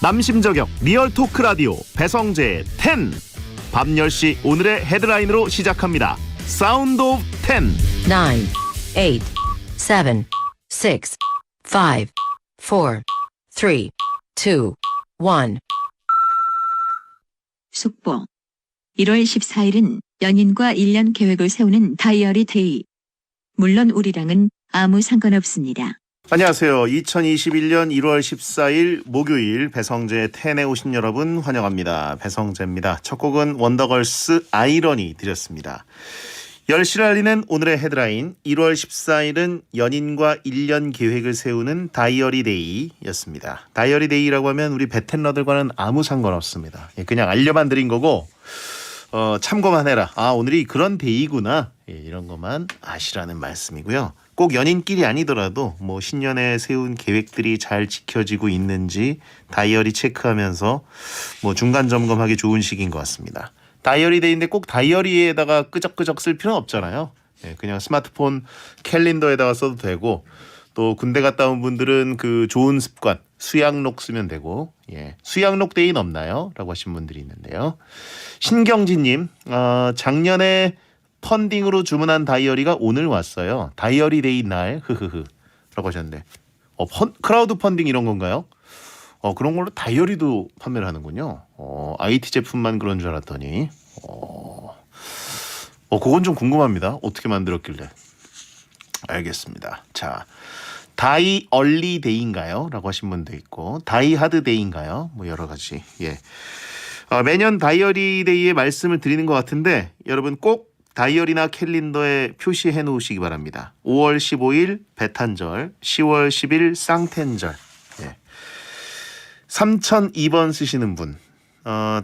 남심저격 리얼 토크 라디오 배성재의 10. 밤 10시 오늘의 헤드라인으로 시작합니다. 사운드 오브 10. 9, 8, 7, 6, 5, 4, 3, 2, 1. 속보. 1월 14일은 연인과 1년 계획을 세우는 다이어리 데이. 물론 우리랑은 아무 상관없습니다. 안녕하세요. 2021년 1월 14일 목요일 배성재의 10에 오신 여러분 환영합니다. 배성재입니다. 첫 곡은 원더걸스 아이러니 드렸습니다. 10시를 알리는 오늘의 헤드라인, 1월 14일은 연인과 1년 계획을 세우는 다이어리 데이였습니다. 다이어리 데이라고 하면 우리 베텐러들과는 아무 상관없습니다. 그냥 알려만 드린 거고 참고만 해라. 아, 오늘이 그런 데이구나. 이런 것만 아시라는 말씀이고요. 꼭 연인끼리 아니더라도 뭐 신년에 세운 계획들이 잘 지켜지고 있는지 다이어리 체크하면서 뭐 중간 점검하기 좋은 시기인 것 같습니다. 다이어리 데이인데 꼭 다이어리에다가 끄적끄적 쓸 필요는 없잖아요. 그냥 스마트폰 캘린더에다가 써도 되고, 또 군대 갔다 온 분들은 그 좋은 습관 수양록 쓰면 되고, 수양록 데이는 없나요? 라고 하신 분들이 있는데요. 신경진님, 작년에 펀딩으로 주문한 다이어리가 오늘 왔어요. 다이어리 데이 날 흐흐흐 라고 하셨는데, 크라우드 펀딩 이런 건가요? 그런 걸로 다이어리도 판매를 하는군요. IT 제품만 그런 줄 알았더니 그건 좀 궁금합니다. 어떻게 만들었길래. 알겠습니다. 자, 다이 얼리 데이인가요? 라고 하신 분도 있고, 다이 하드 데이인가요? 뭐 여러 가지. 매년 다이어리 데이에 말씀을 드리는 것 같은데 여러분 꼭 다이어리나 캘린더에 표시해 놓으시기 바랍니다. 5월 15일 배탄절, 10월 10일 쌍텐절. 3002번 쓰시는 분,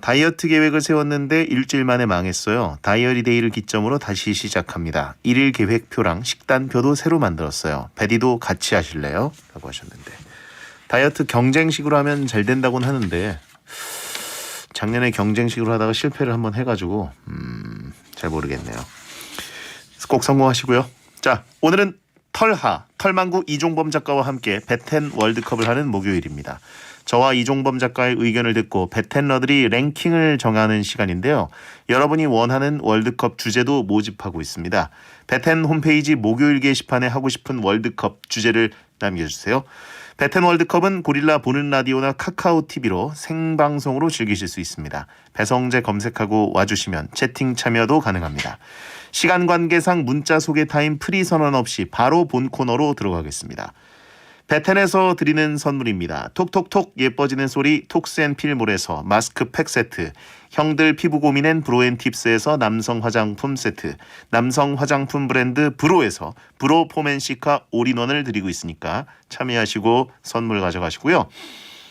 다이어트 계획을 세웠는데 일주일 만에 망했어요. 다이어리 데이를 기점으로 다시 시작합니다. 1일 계획표랑 식단표도 새로 만들었어요. 베디도 같이 하실래요? 라고 하셨는데, 다이어트 경쟁식으로 하면 잘 된다고는 하는데 작년에 경쟁식으로 하다가 실패를 한번 해가지고 잘 모르겠네요. 꼭 성공하시고요. 자, 오늘은 털망구 이종범 작가와 함께 베텐 월드컵을 하는 목요일입니다. 저와 이종범 작가의 의견을 듣고 베텐러들이 랭킹을 정하는 시간인데요. 여러분이 원하는 월드컵 주제도 모집하고 있습니다. 베텐 홈페이지 목요일 게시판에 하고 싶은 월드컵 주제를 남겨주세요. 베텐 월드컵은 고릴라 보는 라디오나 카카오 TV로 생방송으로 즐기실 수 있습니다. 배성재 검색하고 와주시면 채팅 참여도 가능합니다. 시간 관계상 문자 소개 타임 프리 선언 없이 바로 본 코너로 들어가겠습니다. 베텐에서 드리는 선물입니다. 톡톡톡 예뻐지는 소리 톡스앤필몰에서 마스크팩 세트, 형들 피부 고민엔 브로앤팁스에서 남성 화장품 세트, 남성 화장품 브랜드 브로에서 브로 포맨시카 올인원을 드리고 있으니까 참여하시고 선물 가져가시고요.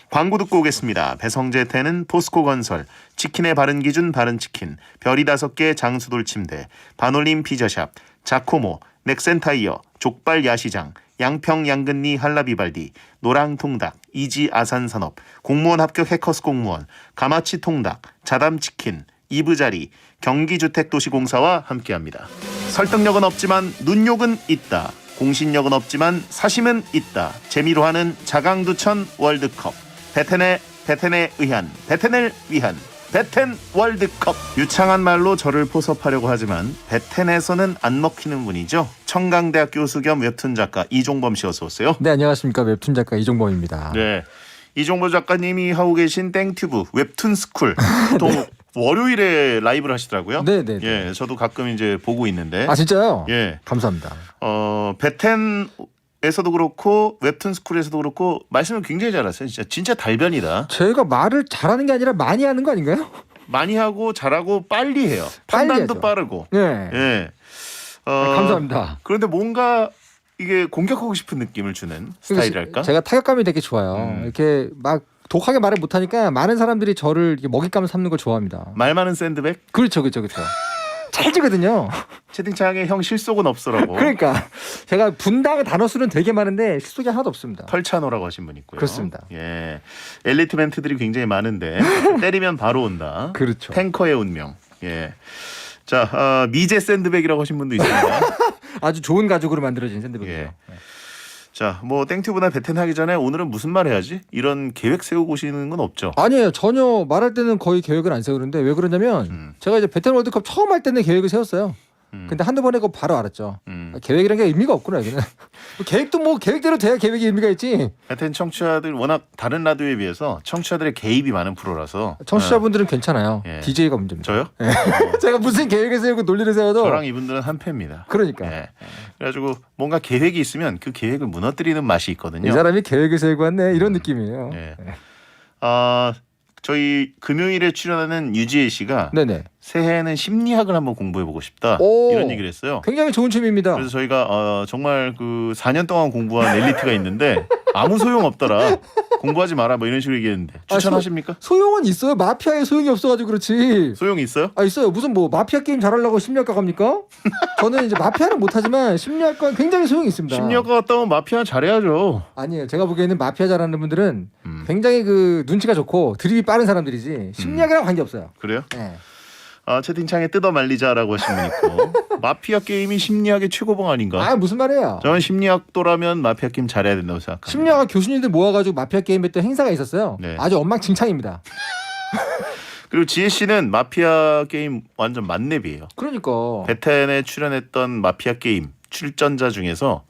광고 듣고 오겠습니다. 배성재 텐은 포스코건설, 치킨의 바른 기준 바른치킨, 별이 5개 장수돌 침대, 반올림 피자샵, 자코모, 넥센타이어, 족발 야시장, 양평 양근리 한라비발디, 노랑통닭, 이지 아산산업, 공무원 합격 해커스 공무원, 가마치 통닭, 자담치킨, 이브자리, 경기주택도시공사와 함께합니다. 설득력은 없지만 눈욕은 있다. 공신력은 없지만 사심은 있다. 재미로 하는 자강두천 월드컵. 베텐에 의한, 베텐을 위한 베텐 월드컵. 유창한 말로 저를 포섭하려고 하지만 베텐에서는 안 먹히는 분이죠. 청강대학 교수 겸 웹툰 작가 이종범 씨, 어서 오세요. 네, 안녕하십니까. 웹툰 작가 이종범입니다. 네, 이종범 작가님이 하고 계신 땡튜브 웹툰 스쿨 또 네. 월요일에 라이브를 하시더라고요. 네네. 예, 저도 가끔 이제 보고 있는데. 아, 진짜요? 예, 감사합니다. 베텐에서도 그렇고 웹툰 스쿨에서도 그렇고 말씀을 굉장히 잘하세요. 진짜 달변이다. 제가 말을 잘하는 게 아니라 많이 하는 거 아닌가요? 많이 하고 잘하고 빨리 해요. 판단도 하죠. 빠르고. 네. 예. 감사합니다. 그런데 뭔가 이게 공격하고 싶은 느낌을 주는 스타일이랄까? 제가 타격감이 되게 좋아요. 이렇게 막 독하게 말을 못하니까 많은 사람들이 저를 이렇게 먹잇감을 삼는 걸 좋아합니다. 말 많은 샌드백? 그렇죠. 찰지거든요. 채팅창에 형 실속은 없어라고. 그러니까 제가 분당 단어 수는 되게 많은데 실속이 하나도 없습니다. 털찬호라고 하신 분 있고요. 그렇습니다. 예, 엘리트 멘트들이 굉장히 많은데 때리면 바로 온다. 그렇죠. 탱커의 운명. 예. 자, 미제 샌드백이라고 하신 분도 있습니다. 아주 좋은 가죽으로 만들어진 샌드백이죠. 예. 자, 뭐 땡튜브나 베텐 하기 전에 오늘은 무슨 말 해야지? 이런 계획 세우고 오시는 건 없죠? 아니에요. 전혀 말할 때는 거의 계획을 안 세우는데 왜 그러냐면 제가 이제 베텐 월드컵 처음 할 때는 계획을 세웠어요. 근데 한두 번 해고 바로 알았죠. 계획이란 게 의미가 없구나 여기는. 계획도 뭐 계획대로 돼야 계획이 의미가 있지. 베텐 청취자들 워낙 다른 라디오에 비해서 청취자들의 개입이 많은 프로라서 청취자분들은 괜찮아요. 예. DJ가 문제입니다. 저요? 제가 무슨 계획을 세우고 논리를 세워도 저랑 이분들은 한패입니다. 그러니까 예. 그래가지고 뭔가 계획이 있으면 그 계획을 무너뜨리는 맛이 있거든요. 이 사람이 계획을 세우고 왔네 이런 느낌이에요. 예. 저희 금요일에 출연하는 유지혜 씨가 네네. 새해에는 심리학을 한번 공부해보고 싶다 오. 이런 얘기를 했어요. 굉장히 좋은 취미입니다. 그래서 저희가 정말 그 4년 동안 공부한 엘리트가 있는데 아무 소용 없더라. 공부하지 마라 뭐 이런 식으로 얘기했는데 추천하십니까? 소용은 있어요. 마피아에 소용이 없어가지고 그렇지. 소용이 있어요? 아 있어요. 무슨 뭐 마피아 게임 잘하려고 심리학과 갑니까? 저는 이제 마피아는 못하지만 심리학과 굉장히 소용이 있습니다. 심리학과 갔다 오면 마피아 잘해야죠. 아니에요. 제가 보기에는 마피아 잘하는 분들은 굉장히 그 눈치가 좋고 드립이 빠른 사람들이지 심리학이랑 관계 없어요. 그래요? 네. 채팅창에 뜯어 말리자라고 하신 분 있고 마피아 게임이 심리학의 최고봉 아닌가? 아 무슨 말이에요? 저는 심리학도라면 마피아 게임 잘해야 된다고 생각합니다. 심리학과 교수님들 모아가지고 마피아 게임 했던 행사가 있었어요. 네. 아주 엉망진창입니다. 그리고 지혜 씨는 마피아 게임 완전 만렙이에요. 그러니까 베텐에 출연했던 마피아 게임 출전자 중에서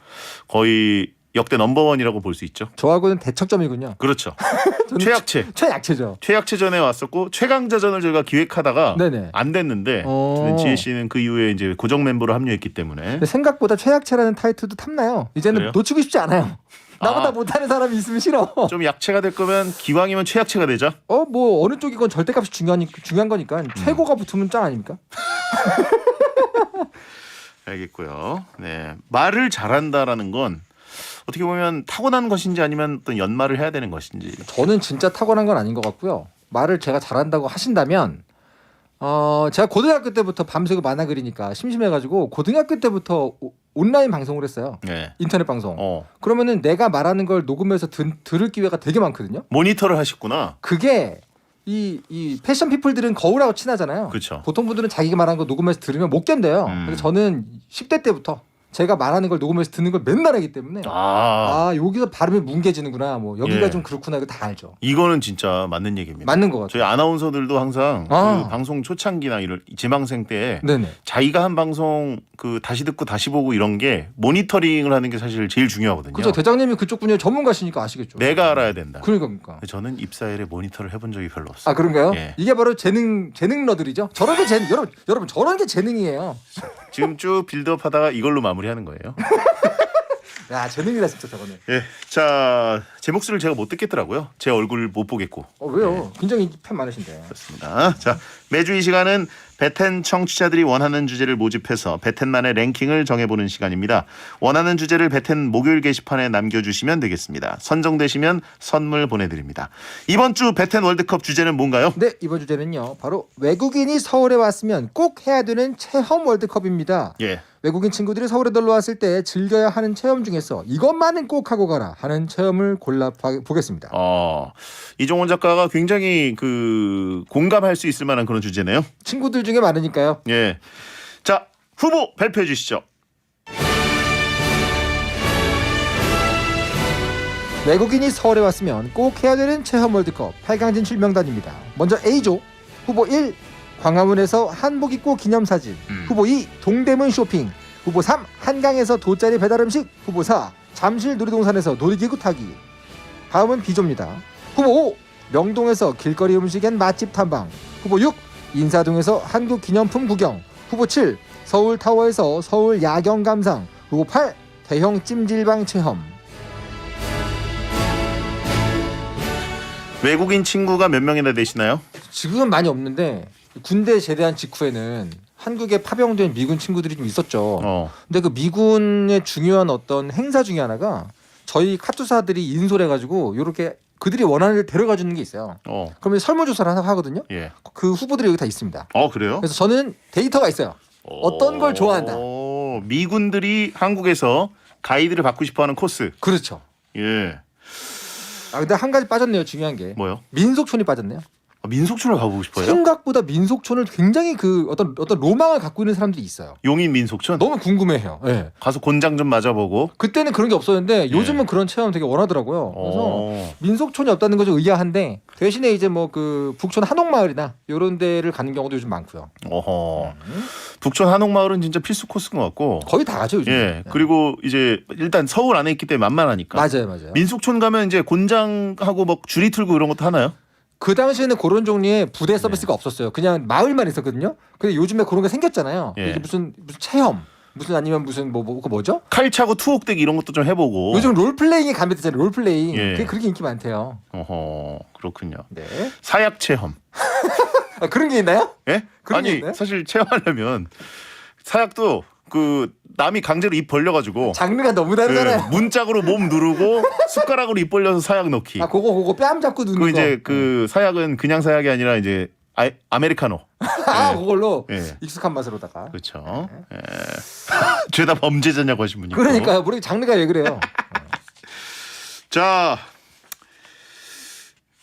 거의 역대 넘버원이라고 볼 수 있죠. 저하고는 대척점이군요. 그렇죠. 저는 최약체. 최약체죠. 최약체전에 왔었고 최강자전을 저희가 기획하다가 네네. 안 됐는데 지혜 씨는 그 이후에 이제 고정 멤버로 합류했기 때문에 근데 생각보다 최약체라는 타이틀도 탐나요. 이제는 그래요? 놓치고 싶지 않아요. 나보다 못하는 사람이 있으면 싫어. 좀 약체가 될 거면 기왕이면 최약체가 되자. 뭐 어느 쪽이건 절대값이 중요한 거니까 최고가 붙으면 짱 아닙니까? 알겠고요. 네, 말을 잘한다라는 건 어떻게 보면 타고난 것인지 아니면 어떤 연말을 해야 되는 것인지. 저는 진짜 타고난 건 아닌 것 같고요. 말을 제가 잘한다고 하신다면 제가 고등학교 때부터 밤새고 만화 그리니까 심심해가지고 고등학교 때부터 온라인 방송을 했어요. 네. 인터넷 방송. 그러면은 내가 말하는 걸 녹음해서 들을 기회가 되게 많거든요. 모니터를 하셨구나. 그게 이 패션 피플들은 거울하고 친하잖아요. 그렇죠. 보통 분들은 자기가 말하는 거 녹음해서 들으면 못 견뎌요. 근데 저는 10대 때부터 제가 말하는 걸 녹음해서 듣는 걸 맨날 하기 때문에 여기서 발음이 뭉개지는구나. 뭐 여기가 예. 좀 그렇구나. 이거 다 알죠. 이거는 진짜 맞는 얘기입니다. 맞는 것 같아요. 저희 아나운서들도 항상 아. 그 방송 초창기나 이런 재방생 때 네네. 자기가 한 방송 그 다시 듣고 다시 보고 이런 게 모니터링을 하는 게 사실 제일 중요하거든요. 그죠. 대장님이 그쪽 분야 전문가시니까 아시겠죠. 내가 알아야 된다. 그러니까. 저는 입사일에 모니터를 해본 적이 별로 없어요. 아 그런가요? 예. 이게 바로 재능러들이죠. 저런 게 여러분 저런 게 재능이에요. 지금 쭉 빌드업하다가 이걸로 마무리하는 거예요. 야 재능이다 진짜 저거는. 예, 자 제 목소리를 제가 못 듣겠더라고요. 제 얼굴 못 보겠고. 왜요? 굉장히 팬 많으신데. 그렇습니다. 자 매주 이 시간은 베텐 청취자들이 원하는 주제를 모집해서 베텐만의 랭킹을 정해보는 시간입니다. 원하는 주제를 베텐 목요일 게시판에 남겨주시면 되겠습니다. 선정되시면 선물 보내드립니다. 이번 주 베텐 월드컵 주제는 뭔가요? 네 이번 주제는요. 바로 외국인이 서울에 왔으면 꼭 해야 되는 체험 월드컵입니다. 예. 외국인 친구들이 서울에 놀러 왔을 때 즐겨야 하는 체험 중에서 이것만은 꼭 하고 가라 하는 체험을 골라 보겠습니다. 이종원 작가가 굉장히 그 공감할 수 있을 만한 그런 주제네요. 친구들 중에 많으니까요. 예. 자 후보 발표해 주시죠. 외국인이 서울에 왔으면 꼭 해야 되는 체험 월드컵 8강 진출 명단입니다. 먼저 A조 후보 1 광화문에서 한복 입고 기념사진 후보 2 동대문 쇼핑 후보 3 한강에서 돗자리 배달음식 후보 4 잠실 놀이동산에서 놀이기구 타기. 다음은 B조입니다. 후보 5 명동에서 길거리 음식 앤 맛집 탐방 후보 6 인사동에서 한국 기념품 구경 후보 7 서울타워에서 서울 야경 감상 후보 8 대형 찜질방 체험. 외국인 친구가 몇 명이나 되시나요? 지금은 많이 없는데 군대 제대한 직후에는 한국에 파병된 미군 친구들이 좀 있었죠. 근데 그 미군의 중요한 어떤 행사 중에 하나가 저희 카투사들이 인솔해가지고 이렇게 그들이 원하는 데 데려가 주는 게 있어요. 그러면 설문조사를 하거든요. 예. 그 후보들이 여기 다 있습니다. 그래요? 그래서 저는 데이터가 있어요. 어떤 걸 좋아한다. 미군들이 한국에서 가이드를 받고 싶어하는 코스. 그렇죠. 예. 근데 한 가지 빠졌네요. 중요한 게. 뭐요? 민속촌이 빠졌네요. 민속촌을 가보고 싶어요? 생각보다 민속촌을 굉장히 그 어떤 로망을 갖고 있는 사람들이 있어요. 용인 민속촌? 너무 궁금해해요. 네. 가서 곤장 좀 맞아보고. 그때는 그런 게 없었는데 요즘은 예. 그런 체험 되게 원하더라고요. 그래서 어. 민속촌이 없다는 건 좀 의아한데 대신에 이제 뭐 그 북촌 한옥마을이나 이런 데를 가는 경우도 요즘 많고요. 어허. 북촌 한옥마을은 진짜 필수 코스인 것 같고. 거의 다 가죠 요즘. 예. 그리고 이제 일단 서울 안에 있기 때문에 만만하니까. 맞아요. 민속촌 가면 이제 곤장하고 뭐 줄이 틀고 이런 것도 하나요? 그 당시에는 그런 종류의 부대 네. 서비스가 없었어요. 그냥 마을만 있었거든요. 근데 요즘에 그런 게 생겼잖아요. 예. 이게 무슨 체험, 무슨 아니면 무슨 그 뭐죠? 칼 차고 투옥대기 이런 것도 좀 해보고. 요즘 롤플레잉이 가미됐잖아요. 롤플레잉. 예. 그게 그렇게 인기 많대요. 어허. 그렇군요. 네. 사약 체험. 아, 그런 게 있나요? 예? 그런 게 아니 있나요? 사실 체험하려면 사약도 그 남이 강제로 입 벌려가지고 장르가 너무 다르잖아요. 예, 문짝으로 몸 누르고 숟가락으로 입 벌려서 사약 넣기. 아, 그거 뺨 잡고 누는 그 거. 이제 그 사약은 그냥 사약이 아니라 이제 아메리카노. 아, 예. 그걸로 예. 익숙한 맛으로다가. 그렇죠. 예. 죄다 범죄자냐고 하신 분이 있고. 그러니까 우리 장르가 왜 그래요? 자,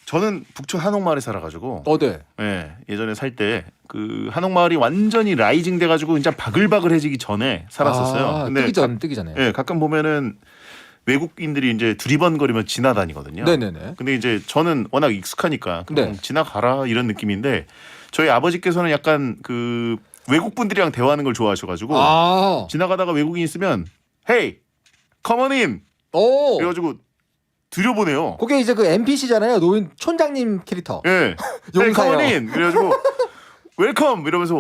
저는 북촌 한옥마을에 살아가지고 네. 예, 예전에 살 때 그 한옥마을이 완전히 라이징 돼가지고 진짜 바글바글해지기 전에 살았었어요. 아, 근데 뜨기 전에. 예, 가끔 보면은 외국인들이 이제 두리번거리며 지나다니거든요. 네네네. 근데 이제 저는 워낙 익숙하니까 그냥 네. 지나가라 이런 느낌인데 저희 아버지께서는 약간 그 외국 분들이랑 대화하는 걸 좋아하셔가지고 아, 지나가다가 외국인 있으면 Hey, come on in. 오. 그래가지고 들여보내요. 그게 이제 그 NPC잖아요. 노인 촌장님 캐릭터. 예. Hey, come on 용사요. in. 그래가지고 웰컴 이러면서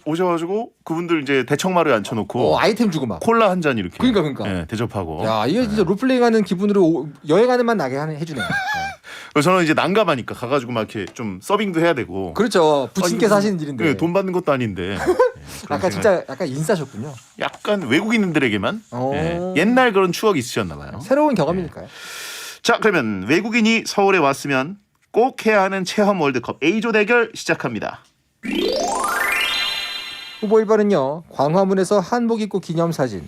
오셔가지고 그분들 이제 대청마루에 앉혀놓고 아이템 주고 막. 콜라 한 잔 이렇게 그러니까. 예, 대접하고. 야, 이게 진짜 롤플레잉하는 기분으로 여행하는 맛 나게 해주네요. 그래서 저는 이제 난감하니까 가가지고 막 이렇게 좀 서빙도 해야 되고. 그렇죠. 부친께서 아니, 하시는 일인데. 예, 돈 받는 것도 아닌데. 예, 그런 약간 생각- 진짜 약간 인싸셨군요. 약간 외국인들에게만 오. 예, 옛날 그런 추억이 있으셨나 봐요. 새로운 경험이니까요. 자, 그러면 외국인이 서울에 왔으면 꼭 해야 하는 체험 월드컵 A조 대결 시작합니다. 후보 1번은요. 광화문에서 한복 입고 기념사진.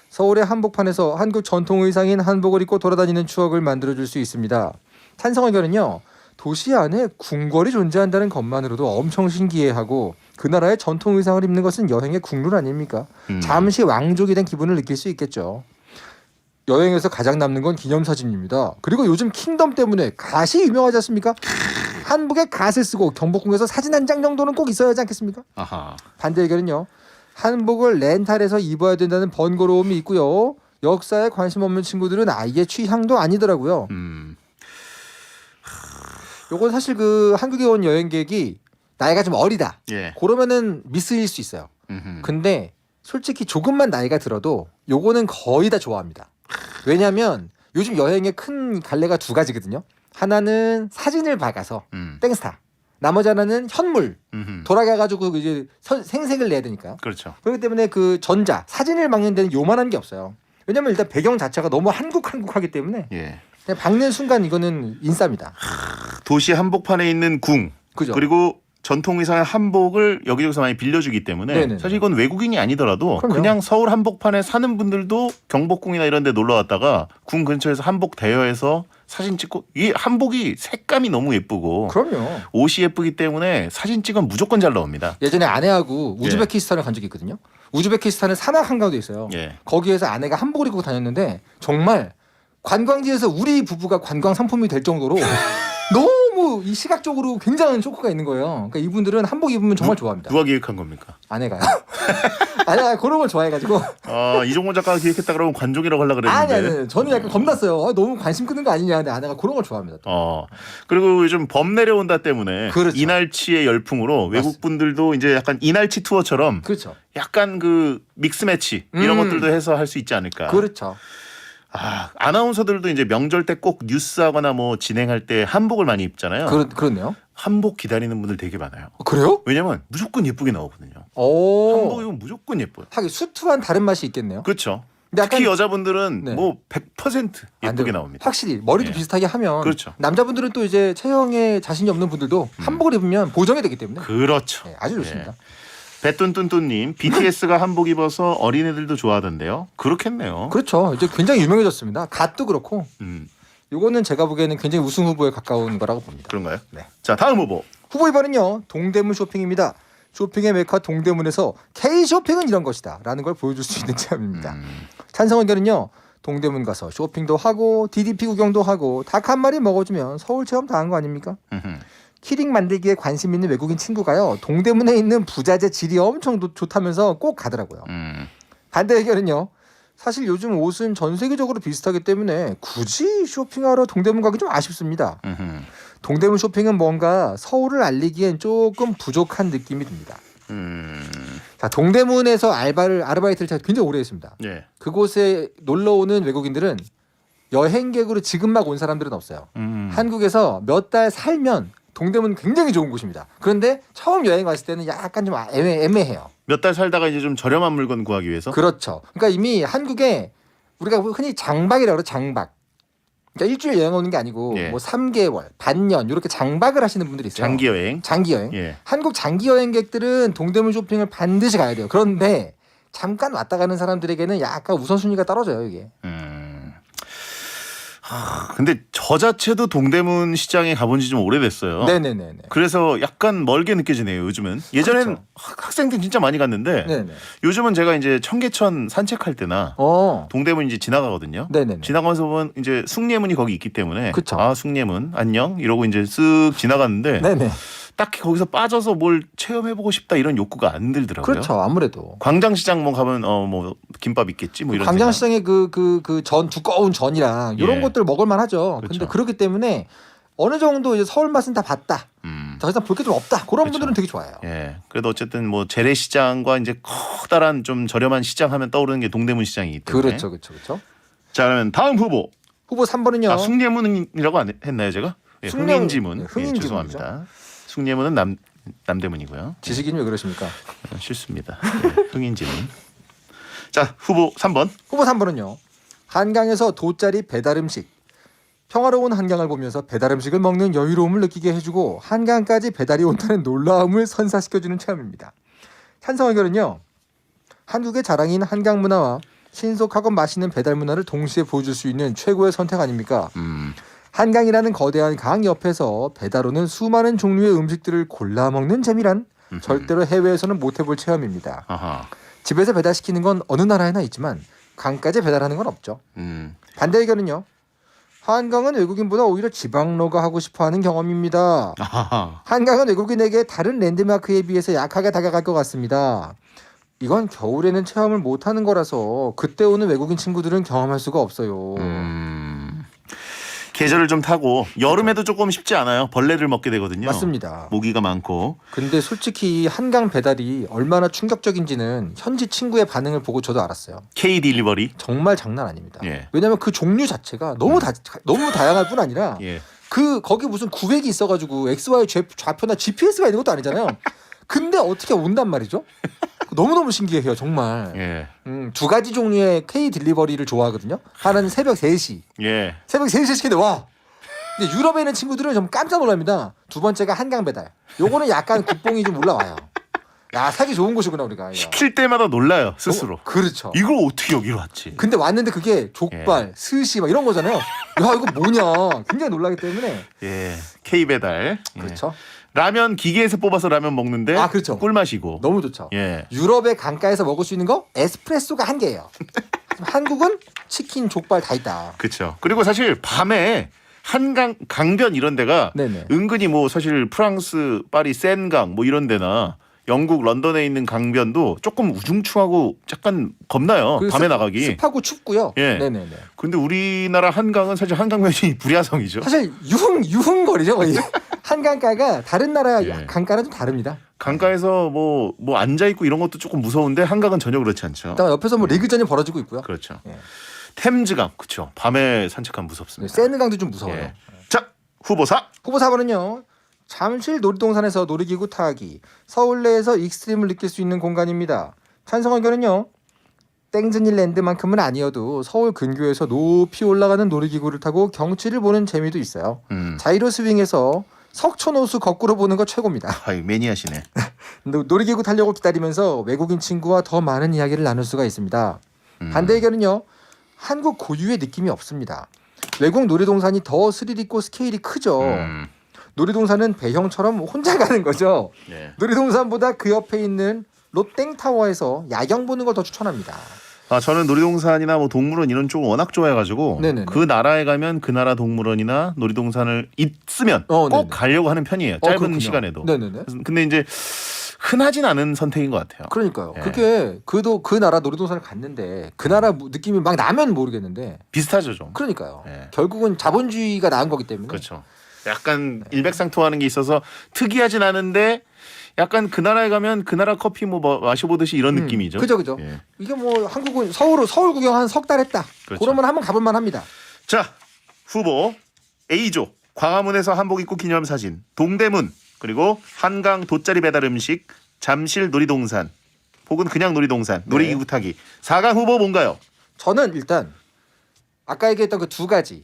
서울의 한복판에서 한국 전통 의상인 한복을 입고 돌아다니는 추억을 만들어줄 수 있습니다. 찬성 의견은요. 도시 안에 궁궐이 존재한다는 것만으로도 엄청 신기해하고 그 나라의 전통 의상을 입는 것은 여행의 국룰 아닙니까? 잠시 왕족이 된 기분을 느낄 수 있겠죠. 여행에서 가장 남는 건 기념사진입니다. 그리고 요즘 킹덤 때문에 갓이 유명하지 않습니까? 한복에 갓을 쓰고 경복궁에서 사진 한 장 정도는 꼭 있어야 하지 않겠습니까? 아하. 반대 의견은요. 한복을 렌탈해서 입어야 된다는 번거로움이 있고요. 역사에 관심 없는 친구들은 아예 취향도 아니더라고요. 요건 사실 그 한국에 온 여행객이 나이가 좀 어리다. 예. 그러면은 미스일 수 있어요. 근데 솔직히 조금만 나이가 들어도 요거는 거의 다 좋아합니다. 왜냐하면 요즘 여행의 큰 갈래가 두 가지거든요. 하나는 사진을 박아서 땡스타. 나머지 하나는 현물 돌아가가지고 이제 생색을 내야 되니까. 그렇죠. 그렇기 때문에 그 전자 사진을 박는 데는 요만한 게 없어요. 왜냐면 일단 배경 자체가 너무 한국하기 때문에 예. 그냥 박는 순간 이거는 인싸입니다. 도시 한복판에 있는 궁 그죠? 그리고 전통 의상의 한복을 여기저기서 많이 빌려주기 때문에 네네네. 사실 이건 외국인이 아니더라도 그럼요. 그냥 서울 한복판에 사는 분들도 경복궁이나 이런 데 놀러 왔다가 궁 근처에서 한복 대여해서 사진 찍고 이 한복이 색감이 너무 예쁘고 그럼요. 옷이 예쁘기 때문에 사진 찍으면 무조건 잘 나옵니다. 예전에 아내하고 우즈베키스탄을 간 적이 있거든요. 우즈베키스탄은 사막 한가운데 있어요. 예. 거기에서 아내가 한복을 입고 다녔는데 정말 관광지에서 우리 부부가 관광 상품이 될 정도로 너무 이 시각적으로 굉장한 쇼크가 있는 거예요. 그러니까 이분들은 한복 입으면 정말 좋아합니다. 누가 기획한 겁니까? 아내가요. 아내가 그런 걸 좋아해가지고. 아, 이종원 작가가 기획했다 그러면 관종이라고 하려고 그랬는데. 아니. 저는 약간 겁났어요. 너무 관심 끄는 거 아니냐. 근데 아내가 그런 걸 좋아합니다. 또. 그리고 요즘 범 내려온다 때문에 그렇죠. 이날치의 열풍으로 외국 분들도 이제 약간 이날치 투어처럼 그렇죠. 약간 그 믹스 매치 이런 것들도 해서 할 수 있지 않을까. 그렇죠. 아나운서들도 이제 명절 때 꼭 뉴스하거나 뭐 진행할 때 한복을 많이 입잖아요. 그렇네요. 한복 기다리는 분들 되게 많아요. 그래요? 왜냐면 무조건 예쁘게 나오거든요. 오. 한복 입으면 무조건 예뻐요. 하긴 수트와는 다른 맛이 있겠네요. 그렇죠. 근데 특히 약간 여자분들은 네. 뭐 100% 안 예쁘게 돼요. 나옵니다. 확실히 머리도 예. 비슷하게 하면 그렇죠. 남자분들은 또 이제 체형에 자신이 없는 분들도 한복을 입으면 보정이 되기 때문에 그렇죠. 네, 아주 좋습니다. 배뚠뚠뚠님 BTS가 한복 입어서 어린애들도 좋아하던데요. 그렇겠네요. 그렇죠. 이제 굉장히 유명해졌습니다. 갓도 그렇고 음, 이거는 제가 보기에는 굉장히 우승 후보에 가까운 거라고 봅니다. 그런가요? 네. 자, 다음 후보. 후보 2번은요. 동대문 쇼핑입니다. 쇼핑의 메카 동대문에서 K쇼핑은 이런 것이다 라는 걸 보여줄 수 있는 체험입니다. 찬성 의견은요. 동대문 가서 쇼핑도 하고 DDP 구경도 하고 닭 한 마리 먹어주면 서울 체험 다 한 거 아닙니까? 키링 만들기에 관심 있는 외국인 친구가요. 동대문에 있는 부자재 질이 엄청 좋다면서 꼭 가더라고요. 반대 의견은요. 사실 요즘 옷은 전 세계적으로 비슷하기 때문에 굳이 쇼핑하러 동대문 가기 좀 아쉽습니다. 동대문 쇼핑은 뭔가 서울을 알리기엔 조금 부족한 느낌이 듭니다. 자, 동대문에서 아르바이트를 제가 굉장히 오래 했습니다. 예. 그곳에 놀러 오는 외국인들은 여행객으로 지금 막 온 사람들은 없어요. 한국에서 몇 달 살면 동대문 굉장히 좋은 곳입니다. 그런데 처음 여행 왔을 때는 약간 좀 애매해요. 몇 달 살다가 이제 좀 저렴한 물건 구하기 위해서. 그렇죠. 그러니까 이미 한국에 우리가 흔히 장박이라고 그러죠. 장박. 그러니까 일주일 여행 오는 게 아니고 예. 뭐 3개월, 반년 이렇게 장박을 하시는 분들이 있어요. 장기 여행. 장기 여행. 예. 한국 장기 여행객들은 동대문 쇼핑을 반드시 가야 돼요. 그런데 잠깐 왔다 가는 사람들에게는 약간 우선순위가 떨어져요, 이게. 근데 저 자체도 동대문 시장에 가본 지 좀 오래됐어요. 네네네. 그래서 약간 멀게 느껴지네요, 요즘은. 예전엔 그렇죠. 학생 때 진짜 많이 갔는데 네네. 요즘은 제가 이제 청계천 산책할 때나 동대문 이제 지나가거든요. 네네네. 지나가면서 보면 이제 숭례문이 거기 있기 때문에 그쵸. 아, 숭례문 안녕 이러고 이제 쓱 지나갔는데 네네. 딱히 거기서 빠져서 뭘 체험해보고 싶다 이런 욕구가 안 들더라고요. 그렇죠. 아무래도. 광장시장 뭐 가면 뭐 김밥 있겠지 뭐 이런. 광장시장에 그 전 두꺼운 전이랑 이런 예. 것들 먹을만 하죠. 그렇죠. 근데 그렇기 때문에 어느 정도 이제 서울 맛은 다 봤다. 더 이상 볼 게 좀 없다. 그런 그렇죠. 분들은 되게 좋아요. 예. 그래도 어쨌든 뭐 재래시장과 이제 커다란 좀 저렴한 시장 하면 떠오르는 게 동대문 시장이기 때문에. 그렇죠, 그렇죠. 자, 그러면 다음 후보. 후보 3번은요. 아, 숭례문이라고 안 했나요, 제가? 예, 흥인지문. 네, 흥인지문이죠. 죄송합니다. 숭례문은 남대문이고요. 지식인이 왜 그러십니까? 싫습니다. 예, 흥인지문. 자, 후보 3번. 후보 3번은요. 한강에서 돗자리 배달 음식. 평화로운 한강을 보면서 배달 음식을 먹는 여유로움을 느끼게 해주고 한강까지 배달이 온다는 놀라움을 선사시켜주는 체험입니다. 찬성 의견은요. 한국의 자랑인 한강 문화와 신속하고 맛있는 배달 문화를 동시에 보여줄 수 있는 최고의 선택 아닙니까? 한강이라는 거대한 강 옆에서 배달 오는 수많은 종류의 음식들을 골라 먹는 재미란 절대로 해외에서는 못 해볼 체험입니다. 아하. 집에서 배달시키는 건 어느 나라에나 있지만 강까지 배달하는 건 없죠. 반대 의견은요. 한강은 외국인보다 오히려 지방로가 하고 싶어하는 경험입니다. 아하. 한강은 외국인에게 다른 랜드마크에 비해서 약하게 다가갈 것 같습니다. 이건 겨울에는 체험을 못하는 거라서 그때 오는 외국인 친구들은 경험할 수가 없어요. 계절을 좀 타고 여름에도 조금 쉽지 않아요. 벌레를 먹게 되거든요. 맞습니다. 모기가 많고. 근데 솔직히 한강 배달이 얼마나 충격적인지는 현지 친구의 반응을 보고 저도 알았어요. K 딜리버리. 정말 장난 아닙니다. 예. 왜냐하면 그 종류 자체가 너무 다양할 뿐 아니라 예. 거기 무슨 구획이 있어가지고 XY 좌표나 GPS가 있는 것도 아니잖아요. 근데 어떻게 온단 말이죠? 너무너무 신기해요, 정말. 예. 두 가지 종류의 K 딜리버리를 좋아하거든요. 하나는 새벽 3시. 예. 새벽 3시에 시키는데 와. 근데 유럽에 있는 친구들은 좀 깜짝 놀랍니다. 두 번째가 한강 배달. 요거는 약간 국뽕이 좀 올라와요. 야, 살기 좋은 곳이구나 우리가. 이거. 시킬 때마다 놀라요, 스스로. 그렇죠. 이걸 어떻게 여기로 왔지? 근데 왔는데 그게 족발, 스시 막 이런 거잖아요. 야, 이거 뭐냐. 굉장히 놀라기 때문에. 예. K 배달. 예. 그렇죠. 라면 기계에서 뽑아서 라면 먹는데 아, 그렇죠. 꿀맛이고. 너무 좋죠. 예. 유럽의 강가에서 먹을 수 있는 거 에스프레소가 한 개예요. 한국은 치킨, 족발 다 있다. 그렇죠. 그리고 사실 밤에 한강 강변 이런 데가 네네. 은근히 뭐 사실 프랑스 파리 센강 뭐 이런 데나 영국 런던에 있는 강변도 조금 우중충하고 약간 겁나요. 그 밤에 나가기. 습하고 춥고요. 예. 네네네. 근데 우리나라 한강은 사실 한강변이 불야성이죠. 사실 유흥거리죠 거의. 한강가가 다른 나라 예. 강가는 좀 다릅니다. 강가에서 뭐 앉아 있고 이런 것도 조금 무서운데 한강은 전혀 그렇지 않죠. 일단 옆에서 뭐 리그전이 벌어지고 있고요. 그렇죠. 예. 템즈강 그렇죠. 밤에 산책하면 무섭습니다. 세느강도 좀 무서워요. 예. 자, 후보 4. 후보 4번은요. 잠실 놀이동산에서 놀이기구 타기, 서울 내에서 익스트림을 느낄 수 있는 공간입니다. 찬성 의견은요. 땡즈닐랜드만큼은 아니어도 서울 근교에서 높이 올라가는 놀이기구를 타고 경치를 보는 재미도 있어요. 자이로 스윙에서 석촌호수 거꾸로 보는 거 최고입니다. 아이 매니아시네. 놀이기구 타려고 기다리면서 외국인 친구와 더 많은 이야기를 나눌 수가 있습니다. 반대 의견은요. 한국 고유의 느낌이 없습니다. 외국 놀이동산이 더 스릴 있고 스케일이 크죠. 놀이동산은 배형처럼 혼자 가는 거죠. 예. 놀이동산보다 그 옆에 있는 롯땡타워에서 야경 보는 걸 더 추천합니다. 저는 놀이동산이나 뭐 동물원 이런 쪽 워낙 좋아해가지고 네네네. 그 나라에 가면 그 나라 동물원이나 놀이동산을 있으면 꼭 네네. 가려고 하는 편이에요. 짧은 그렇군요. 시간에도. 네네네. 근데 이제 흔하진 않은 선택인 것 같아요. 그러니까요. 예. 그게 그 나라 놀이동산을 갔는데 그 나라 느낌이 막 나면 모르겠는데 비슷하죠 좀. 그러니까요. 예. 결국은 자본주의가 나은 거기 때문에 그렇죠. 약간 일맥상통하는 게 있어서 특이하진 않은데 약간 그 나라에 가면 그 나라 커피 뭐 마셔보듯이 이런 느낌이죠. 그죠. 예. 이게 뭐 한국은 서울 구경 한 석 달 했다. 그렇죠. 그러면 한번 가볼 만합니다. 자, 후보 A조 광화문에서 한복 입고 기념사진, 동대문 그리고 한강 돗자리 배달 음식, 잠실 놀이동산 혹은 그냥 놀이동산, 놀이기구 타기. 4강 후보 뭔가요? 저는 일단 아까 얘기했던 그 두 가지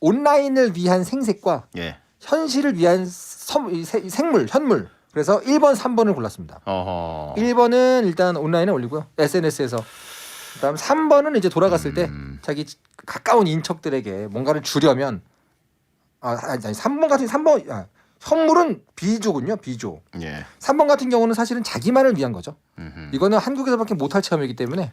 온라인을 위한 생색과 예. 현실을 위한 현물. 그래서 1번, 3번을 골랐습니다. 어허. 1번은 일단 온라인에 올리고요. SNS에서. 그다음 3번은 이제 돌아갔을 때 자기 가까운 인척들에게 뭔가를 주려면 아니 3번 같은 3번 선물은 B조군요. B조. 예. 3번 같은 경우는 사실은 자기만을 위한 거죠. 음흠. 이거는 한국에서밖에 못할 체험이기 때문에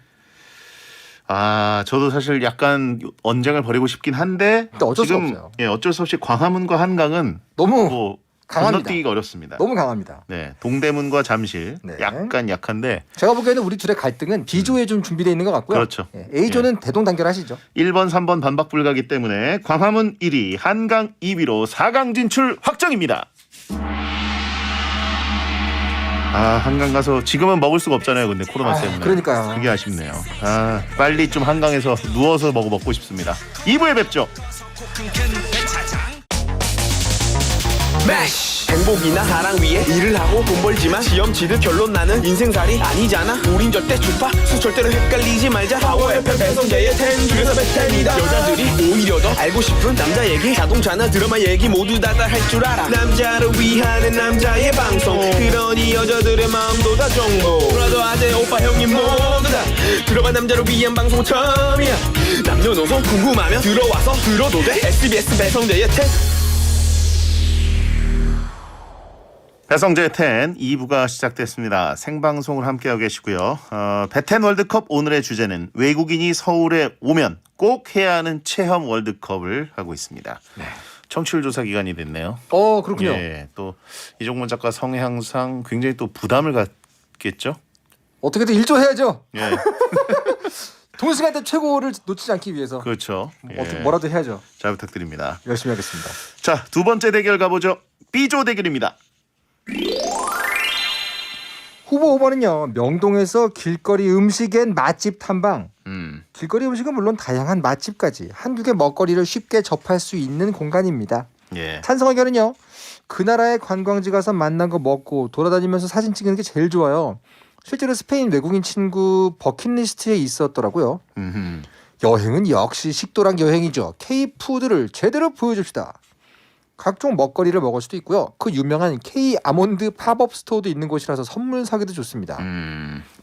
저도 사실 약간 언쟁을 벌이고 싶긴 한데 근데 어쩔 수 지금 없어요. 예, 어쩔 수 없이 광화문과 한강은 너무 뭐 강합니다. 건너뛰기가 어렵습니다. 너무 강합니다. 네, 동대문과 잠실 네. 약간 약한데 제가 보기에는 우리 둘의 갈등은 B조에 좀 준비되어 있는 것 같고요. 그렇죠. 예, A조는 대동단결하시죠. 1번, 3번 반박 불가기 때문에 광화문 1위, 한강 2위로 4강 진출 확정입니다. 한강 가서 지금은 먹을 수가 없잖아요. 근데 코로나 때문에. 그러니까요. 그게 아쉽네요. 빨리 좀 한강에서 누워서 먹고 싶습니다. 2부에 뵙죠. 매쉬 행복이나 사랑 위해 일을 하고 돈 벌지만 시험 치듯 결론 나는 인생살이 아니잖아. 우린 절대 주파수 절대로 헷갈리지 말자. 파워 FM 배성재의 10 중에서 베텐이다. 여자들이 오히려 더 알고 싶은 남자 얘기, 자동차나 드라마 얘기 모두 다 할 줄 알아. 남자를 위하는 남자의 방송, 그러니 여자들의 마음도 다 정보. 브라더 아재 오빠 형님 모두 다 들어봐. 남자를 위한 방송 처음이야. 남녀노소 궁금하면 들어와서 들어도 돼. SBS 배성재의 10. 배성재 10 2부가 시작됐습니다. 생방송을 함께하고 계시고요. 배텐 월드컵 오늘의 주제는 외국인이 서울에 오면 꼭 해야 하는 체험 월드컵을 하고 있습니다. 청취율 조사 기간이 됐네요. 그렇군요. 예, 또 이종문 작가 성향상 굉장히 또 부담을 갖겠죠. 어떻게든 일조해야죠. 예, 동시간대 최고를 놓치지 않기 위해서 그렇죠. 예. 뭐라도 해야죠. 잘 부탁드립니다. 열심히 하겠습니다. 자, 두 번째 대결 가보죠. B조 대결입니다. 후보 5번은요. 명동에서 길거리 음식 앤 맛집 탐방. 길거리 음식은 물론 다양한 맛집까지 한국의 먹거리를 쉽게 접할 수 있는 공간입니다. 예. 찬성 의견은요. 그 나라의 관광지 가서 만난 거 먹고 돌아다니면서 사진 찍는 게 제일 좋아요. 실제로 스페인 외국인 친구 버킷리스트에 있었더라고요. 여행은 역시 식도락 여행이죠. K-푸드를 제대로 보여줍시다. 각종 먹거리를 먹을 수도 있고요. 그 유명한 K 아몬드 팝업 스토어도 있는 곳이라서 선물 사기도 좋습니다.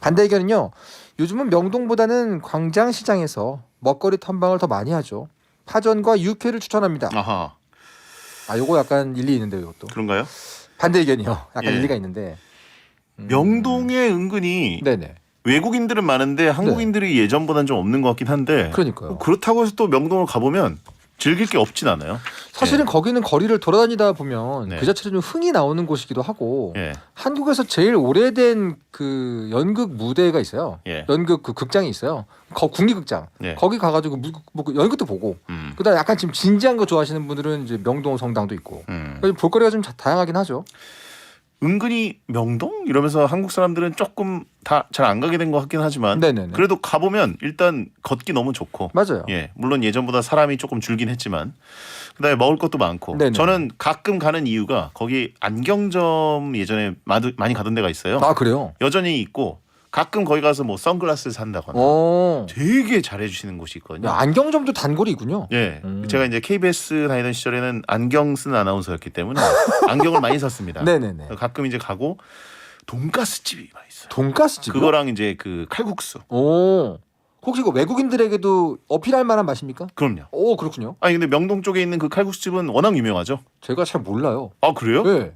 반대 의견은요. 요즘은 명동보다는 광장시장에서 먹거리 탐방을 더 많이 하죠. 파전과 육회를 추천합니다. 아하. 요거 약간 일리 있는데요, 이것도. 그런가요? 반대 의견이요. 약간 예. 일리가 있는데. 명동에 은근히 네네. 외국인들은 많은데 한국인들이 예전보다는 좀 없는 것 같긴 한데 그러니까요. 그렇다고 해서 또 명동을 가보면 즐길 게 없진 않아요. 사실은 거기는 거리를 돌아다니다 보면 네. 그 자체로 좀 흥이 나오는 곳이기도 하고 예. 한국에서 제일 오래된 그 연극 무대가 있어요. 예. 연극 그 극장이 있어요. 국립극장. 예. 거기 가가지고 연극도 보고. 그다음 약간 지금 진지한 거 좋아하시는 분들은 이제 명동 성당도 있고. 볼거리가 좀 다양하긴 하죠. 은근히 명동 이러면서 한국 사람들은 조금 다 잘 안 가게 된 것 같긴 하지만 네네네. 그래도 가보면 일단 걷기 너무 좋고 맞아요. 예, 물론 예전보다 사람이 조금 줄긴 했지만 그다음에 먹을 것도 많고 네네. 저는 가끔 가는 이유가 거기 안경점 예전에 많이 가던 데가 있어요. 그래요? 여전히 있고 가끔 거기 가서 뭐 선글라스를 산다거나 오. 되게 잘해주시는 곳이 있거든요. 안경점도 단골이군요. 예, 제가 이제 KBS 다니던 시절에는 안경 쓰는 아나운서였기 때문에 안경을 많이 샀습니다. 네네네. 가끔 이제 가고 돈가스 집이 많이 있어요. 돈가스 집. 그거랑 이제 그 칼국수. 오. 혹시 그 외국인들에게도 어필할 만한 맛입니까? 그럼요. 오 그렇군요. 아니 근데 명동 쪽에 있는 그 칼국수집은 워낙 유명하죠. 제가 잘 몰라요. 아 그래요? 네.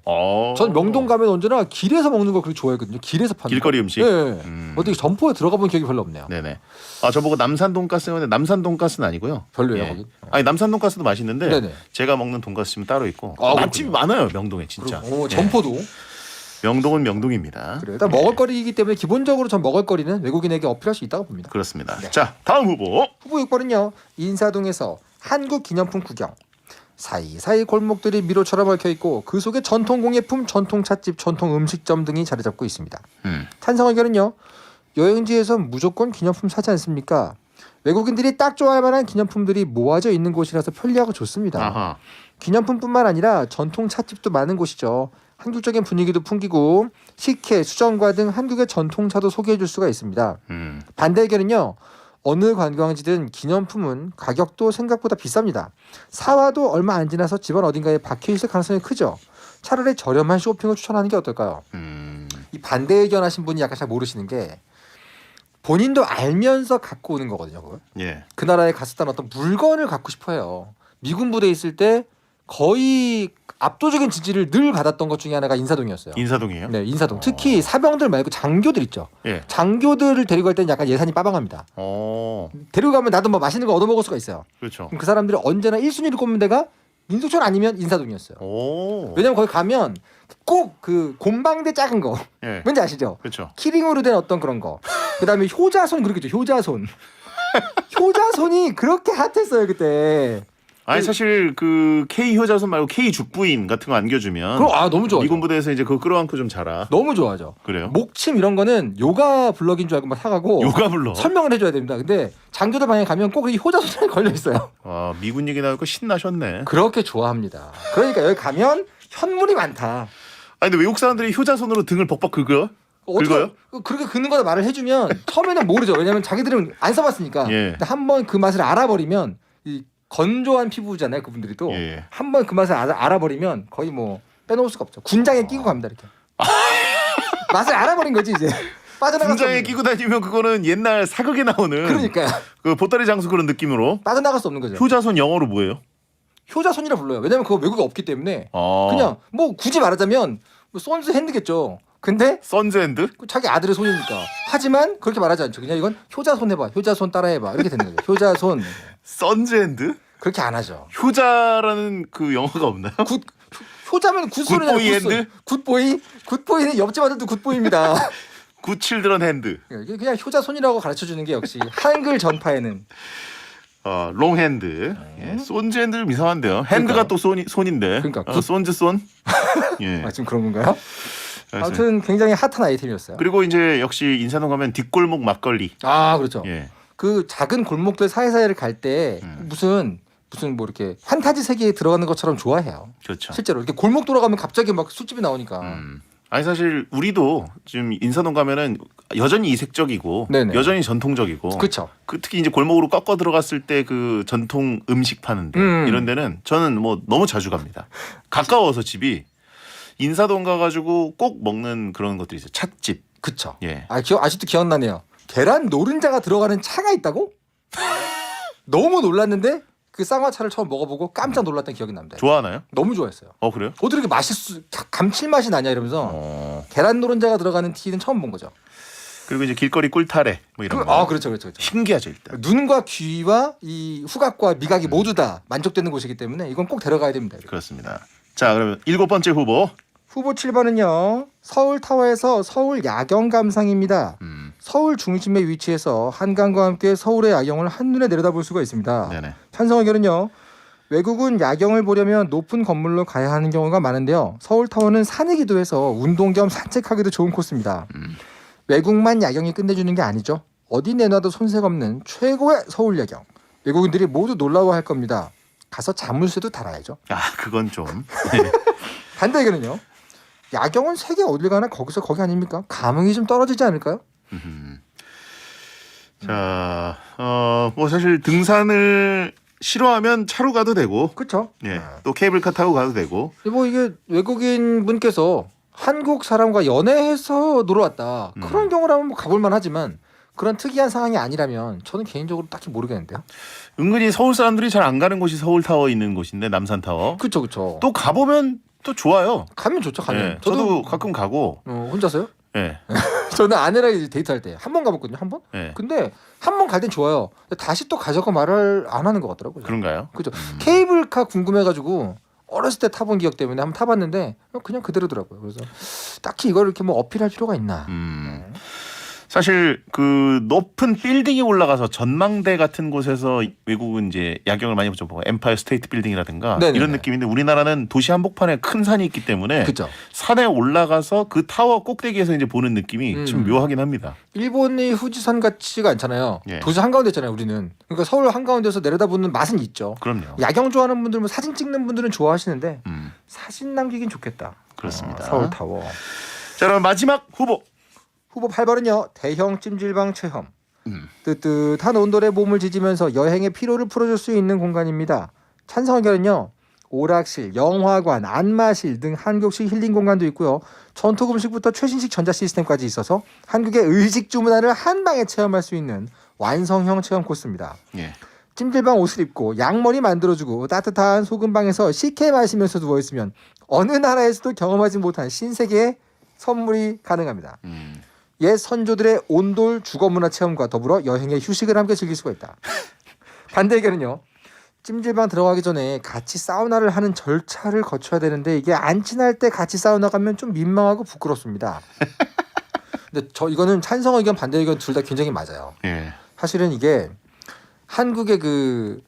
전 명동 가면 언제나 길에서 먹는 걸 그렇게 좋아했거든요. 길에서 파는 길거리 거. 음식. 네. 어떻게 점포에 들어가 본 기억이 별로 없네요. 네네. 아 저보고 남산 돈가스는 남산 돈가스는 아니고요. 별로예요 예. 거기. 아니 남산 돈가스도 맛있는데 네네. 제가 먹는 돈가스집은 따로 있고 아, 맛집이 많아요 명동에 진짜. 오, 예. 점포도. 명동은 명동입니다. 그래요. 일단 먹을거리이기 때문에 기본적으로 전 먹을거리는 외국인에게 어필할 수 있다고 봅니다. 그렇습니다. 네. 자 다음 후보. 후보 6번은요. 인사동에서 한국 기념품 구경. 사이사이 골목들이 미로처럼 얽혀있고 그 속에 전통 공예품, 전통 찻집, 전통 음식점 등이 자리 잡고 있습니다. 찬성 의견은요. 여행지에서 무조건 기념품 사지 않습니까? 외국인들이 딱 좋아할 만한 기념품들이 모아져 있는 곳이라서 편리하고 좋습니다. 아하. 기념품뿐만 아니라 전통 찻집도 많은 곳이죠. 한국적인 분위기도 풍기고 식혜, 수정과 등 한국의 전통차도 소개해줄 수가 있습니다. 반대 의견은요. 어느 관광지든 기념품은 가격도 생각보다 비쌉니다. 사와도 얼마 안 지나서 집안 어딘가에 박혀있을 가능성이 크죠. 차라리 저렴한 쇼핑을 추천하는 게 어떨까요? 이 반대 의견 하신 분이 약간 잘 모르시는 게 본인도 알면서 갖고 오는 거거든요. 그걸. 예. 그 나라에 갔을 때는 어떤 물건을 갖고 싶어요. 미군 부대에 있을 때 거의 압도적인 지지를 늘 받았던 것 중에 하나가 인사동이었어요. 인사동이에요? 네, 인사동. 특히 사병들 말고 장교들 있죠. 예. 장교들을 데리고 갈 때는 약간 예산이 빠방합니다. 데리고 가면 나도 뭐 맛있는 거 얻어먹을 수가 있어요. 그렇죠. 그럼 그 사람들이 언제나 1순위를 꼽는 데가 민속촌 아니면 인사동이었어요. 오. 왜냐면 거기 가면 꼭 그 곰방대 작은 거 예. 뭔지 아시죠? 그렇죠. 키링으로 된 어떤 그런 거. 그다음에 효자손 그렇겠죠. 효자손. 효자손이 그렇게 핫했어요 그때. 아니 사실 그 K 효자손 말고 K 죽부인 같은 거 안겨주면 그럼 너무 좋아. 미군 부대에서 이제 그거 끌어안고 좀 자라. 너무 좋아하죠. 그래요? 목침 이런 거는 요가 블럭인 줄 알고 막 사가고 요가 불러. 설명을 해줘야 됩니다. 근데 장교들 방에 가면 꼭 이 효자손에 걸려 있어요. 와 미군 얘기 나오니까 신나셨네. 그렇게 좋아합니다. 그러니까 여기 가면 현물이 많다. 아니 근데 외국 사람들이 효자손으로 등을 벅벅 긁어요? 긁어요? 그렇게 긁는 거다 말을 해주면 처음에는 모르죠. 왜냐면 자기들은 안 써봤으니까. 예. 근데 한번 그 맛을 알아버리면 이 건조한 피부잖아요. 그분들이 또. 예. 한번 그 맛을 알아버리면 거의 뭐 빼놓을 수가 없죠. 군장에 끼고 갑니다. 이렇게. 맛을 알아버린 거지 이제. 빠져나갈 수 군장에 없는 끼고 다니면 그거는 옛날 사극에 나오는 그러니까요. 그 보따리 장수 그런 느낌으로. 빠져나갈 수 없는 거죠. 효자손 영어로 뭐예요? 효자손이라 불러요. 왜냐면 그거 외국에 없기 때문에 아. 그냥 뭐 굳이 말하자면 뭐 선스 핸드겠죠. 근데 선즈핸드? 자기 아들의 손이니까. 하지만 그렇게 말하지 않죠. 그냥 이건 효자손 해봐. 효자손 따라해봐. 이렇게 되는 거죠. 효자손. 선즈핸드? 그렇게 안 하죠. 효자라는 그 영화가 없나요? 효자면 굿소리잖아요. 굿보이 핸드? 굿보이? 굿보이는 옆집 아들도 굿보이입니다. 굿칠드런 핸드. 이게 그냥 효자손이라고 가르쳐주는 게 역시 한글 전파에는. 롱핸드. 예, 손즈핸드 좀 이상한데요. 핸드가 또 손인데. 그러니까 손즈손. 예. 아, 지금 그런 건가요? 아무튼 굉장히 핫한 아이템이었어요. 그리고 이제 역시 인사동 가면 뒷골목 막걸리. 아 그렇죠. 예. 그 작은 골목들 사이사이를 갈 때 무슨 뭐 이렇게 판타지 세계에 들어가는 것처럼 좋아해요. 그렇죠. 실제로 이렇게 골목 돌아가면 갑자기 막 술집이 나오니까. 아니 사실 우리도 지금 인사동 가면은 여전히 이색적이고 네네. 여전히 전통적이고. 그렇죠. 그 특히 이제 골목으로 꺾어 들어갔을 때 그 전통 음식 파는데 이런 데는 저는 뭐 너무 자주 갑니다. 가까워서 집이 인사동 가가지고 꼭 먹는 그런 것들이 있어요. 찻집. 그쵸. 예. 아직도 기억나네요. 계란 노른자가 들어가는 차가 있다고? 너무 놀랐는데 그 쌍화차를 처음 먹어보고 깜짝 놀랐던 기억이 납니다. 좋아하나요? 너무 좋아했어요. 그래요? 어떻게 이렇게 감칠맛이 나냐 이러면서 계란 노른자가 들어가는 티는 처음 본 거죠. 그리고 이제 길거리 꿀타래 뭐 이런 거. 그렇죠. 신기하죠 일단. 눈과 귀와 이 후각과 미각이 모두 다 만족되는 곳이기 때문에 이건 꼭 데려가야 됩니다. 그렇습니다. 자 그러면 7번째 후보. 후보 7번은요. 서울타워에서 서울 야경 감상입니다. 서울 중심에 위치해서 한강과 함께 서울의 야경을 한눈에 내려다볼 수가 있습니다. 네네. 찬성 의견은요. 외국은 야경을 보려면 높은 건물로 가야 하는 경우가 많은데요. 서울타워는 산이기도 해서 운동 겸 산책하기도 좋은 코스입니다. 외국만 야경이 끝내주는 게 아니죠. 어디 내놔도 손색 없는 최고의 서울 야경. 외국인들이 모두 놀라워할 겁니다. 가서 자물쇠도 달아야죠. 그건 좀. 반대 의견은요. 야경은 세계 어딜 가나 거기서 거기 아닙니까? 감흥이 좀 떨어지지 않을까요? 자, 뭐 사실 등산을 싫어하면 차로 가도 되고, 그렇죠. 예, 또 케이블카 타고 가도 되고. 뭐 이게 외국인 분께서 한국 사람과 연애해서 놀러 왔다. 그런 경우라면 뭐 가볼 만하지만 그런 특이한 상황이 아니라면 저는 개인적으로 딱히 모르겠는데요. 은근히 서울 사람들이 잘 안 가는 곳이 서울타워 있는 곳인데 남산타워. 그쵸 그쵸. 또 가보면 또 좋아요. 가면 좋죠 가면. 예, 저도 가끔 가고. 혼자서요? 예. 저는 아내랑 이제 데이트할 때 한 번 가봤거든요 한 번. 예. 근데 한 번 갈 땐 좋아요. 근데 다시 또 가자고 말을 안 하는 것 같더라고요. 그런가요? 그죠. 케이블카 궁금해가지고 어렸을 때 타본 기억 때문에 한번 타봤는데 그냥 그대로더라고요. 그래서 딱히 이걸 이렇게 뭐 어필할 필요가 있나. 사실 그 높은 빌딩이 올라가서 전망대 같은 곳에서 외국은 이제 야경을 많이 보죠. 뭐 엠파이어 스테이트 빌딩이라든가 네네네. 이런 느낌인데 우리나라는 도시 한복판에 큰 산이 있기 때문에 그죠. 산에 올라가서 그 타워 꼭대기에서 이제 보는 느낌이 좀 묘하긴 합니다. 일본이 후지산 같지가 않잖아요. 예. 도시 한가운데 있잖아요. 우리는. 그러니까 서울 한가운데서 내려다보는 맛은 있죠. 그럼요. 야경 좋아하는 분들, 뭐 사진 찍는 분들은 좋아하시는데 사진 남기긴 좋겠다. 그렇습니다. 서울 타워. 자, 그럼 마지막 후보. 후보 8번은요. 대형 찜질방 체험. 뜨뜻한 온돌에 몸을 지지면서 여행의 피로를 풀어줄 수 있는 공간입니다. 찬성 의견은요. 오락실, 영화관, 안마실 등 한국식 힐링 공간도 있고요. 전통 음식부터 최신식 전자 시스템까지 있어서 한국의 의식주 문화를 한 방에 체험할 수 있는 완성형 체험 코스입니다. 예. 찜질방 옷을 입고 양머리 만들어주고 따뜻한 소금방에서 식혜 마시면서 누워있으면 어느 나라에서도 경험하지 못한 신세계의 선물이 가능합니다. 옛 선조들의 온돌 주거문화 체험과 더불어 여행의 휴식을 함께 즐길 수가 있다. 반대 의견은요. 찜질방 들어가기 전에 같이 사우나를 하는 절차를 거쳐야 되는데 이게 안 친할 때 같이 사우나 가면 좀 민망하고 부끄럽습니다. 근데 저 이거는 찬성 의견 반대 의견 둘 다 굉장히 맞아요. 예. 사실은 이게 한국의 그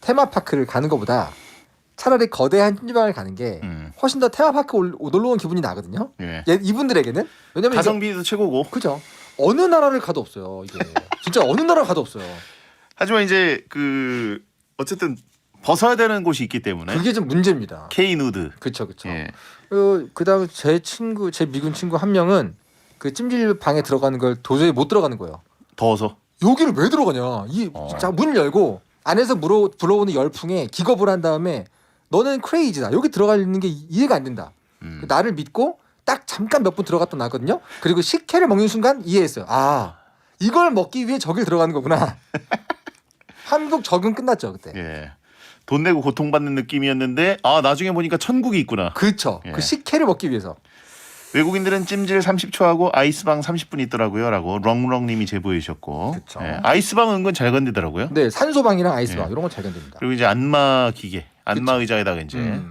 테마파크를 가는 것보다 차라리 거대한 찜질방을 가는 게 훨씬 더 테마파크 놀러 온 기분이 나거든요. 예. 이분들에게는 왜냐면 가성비도 최고고. 그죠. 어느 나라를 가도 없어요. 이게 진짜 어느 나라 가도 없어요. 하지만 이제 그 어쨌든 벗어야 되는 곳이 있기 때문에 그게 좀 문제입니다. K 누드. 그렇죠, 그렇죠. 예. 그다음 제 미군 친구 한 명은 그 찜질방에 들어가는 걸 도저히 못 들어가는 거예요. 더워서. 여기를 왜 들어가냐? 자 문을 열고 안에서 불어오는 열풍에 기겁을 한 다음에 너는 크레이지다. 여기 들어가는 게 이해가 안 된다. 나를 믿고 딱 잠깐 몇 분 들어갔다 나왔거든요. 그리고 식혜를 먹는 순간 이해했어요. 아 이걸 먹기 위해 저길 들어가는 거구나. 한국 적응 끝났죠 그때. 예. 돈 내고 고통받는 느낌이었는데 아 나중에 보니까 천국이 있구나. 그렇죠. 예. 그 식혜를 먹기 위해서. 외국인들은 찜질 30초 하고 아이스방 30분 있더라고요 라고 렁렁님이 제보해 주셨고 그쵸. 예. 아이스방 은근 잘 건드더라고요. 네 산소방이랑 아이스방 예. 이런 거 잘 견딥니다. 그리고 이제 안마 기계 안마 그쵸. 의자에다가 이제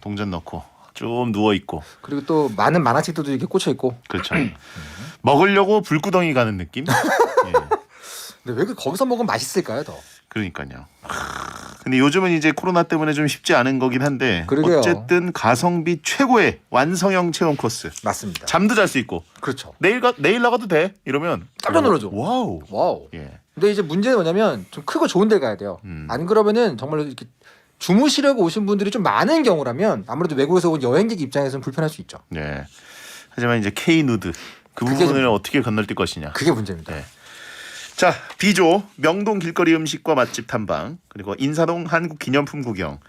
동전 넣고 좀 누워있고 그리고 또 많은 만화책들도 이렇게 꽂혀 있고. 그렇죠. 먹으려고 불구덩이 가는 느낌. 예. 근데 왜 거기서 먹으면 맛있을까요 더? 그러니까요. 근데 요즘은 이제 코로나 때문에 좀 쉽지 않은 거긴 한데 그러게요. 어쨌든 가성비 최고의 완성형 체험 코스. 맞습니다. 잠도 잘 수 있고 그렇죠. 내일 나가도 돼 이러면 깜짝 놀라죠. 와우. 와우. 예. 근데 이제 문제는 뭐냐면 좀 크고 좋은 데 가야 돼요. 안 그러면은 정말로 이렇게 주무시려고 오신 분들이 좀 많은 경우라면 아무래도 외국에서 온 여행객 입장에서는 불편할 수 있죠. 네. 하지만 이제 K 누드 그 그게 부분을 어떻게 건널뛸 것이냐. 그게 문제입니다. 네. 자, B조 명동 길거리 음식과 맛집 탐방, 그리고 인사동 한국 기념품 구경,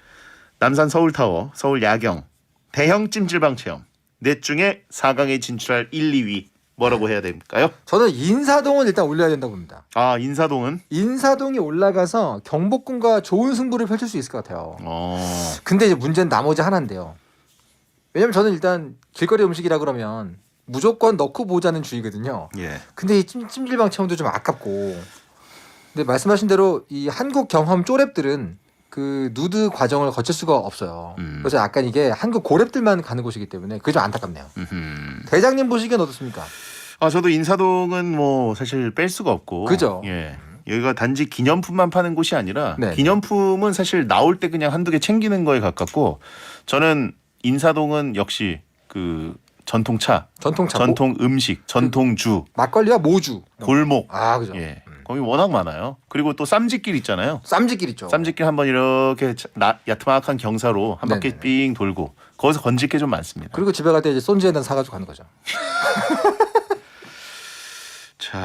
남산 서울타워, 서울 야경, 대형 찜질방 체험. 넷 중에 4강에 진출할 1, 2위 뭐라고 해야 될까요? 저는 인사동은 일단 올려야 된다고 봅니다. 아, 인사동은 인사동이 올라가서 경복궁과 좋은 승부를 펼칠 수 있을 것 같아요. 근데 이제 문제는 나머지 하나인데요. 왜냐면 저는 일단 길거리 음식이라 그러면 무조건 넣고 보자는 주의거든요. 예. 근데 이 찜질방 체험도 좀 아깝고. 근데 말씀하신 대로 이 한국 경험 쪼랩들은 그 누드 과정을 거칠 수가 없어요. 그래서 약간 이게 한국 고랩들만 가는 곳이기 때문에 그게 좀 안타깝네요. 대장님 보시기엔 어떻습니까? 아, 저도 인사동은 뭐 사실 뺄 수가 없고. 그죠? 예. 여기가 단지 기념품만 파는 곳이 아니라 네. 기념품은 사실 나올 때 그냥 한두 개 챙기는 거에 가깝고 저는 인사동은 역시 그 전통차, 전통차, 전통 음식, 전통주, 막걸리와 모주. 골목. 아 그죠. 예. 거기 워낙 많아요. 그리고 또 쌈짓길 있잖아요. 쌈짓길 있죠. 쌈짓길 한번 이렇게 야트막한 경사로 한 바퀴 네네네. 삥 돌고 거기서 건질 게 좀 많습니다. 그리고 집에 갈 때 이제 손지에다 사가지고 가는 거죠. 자,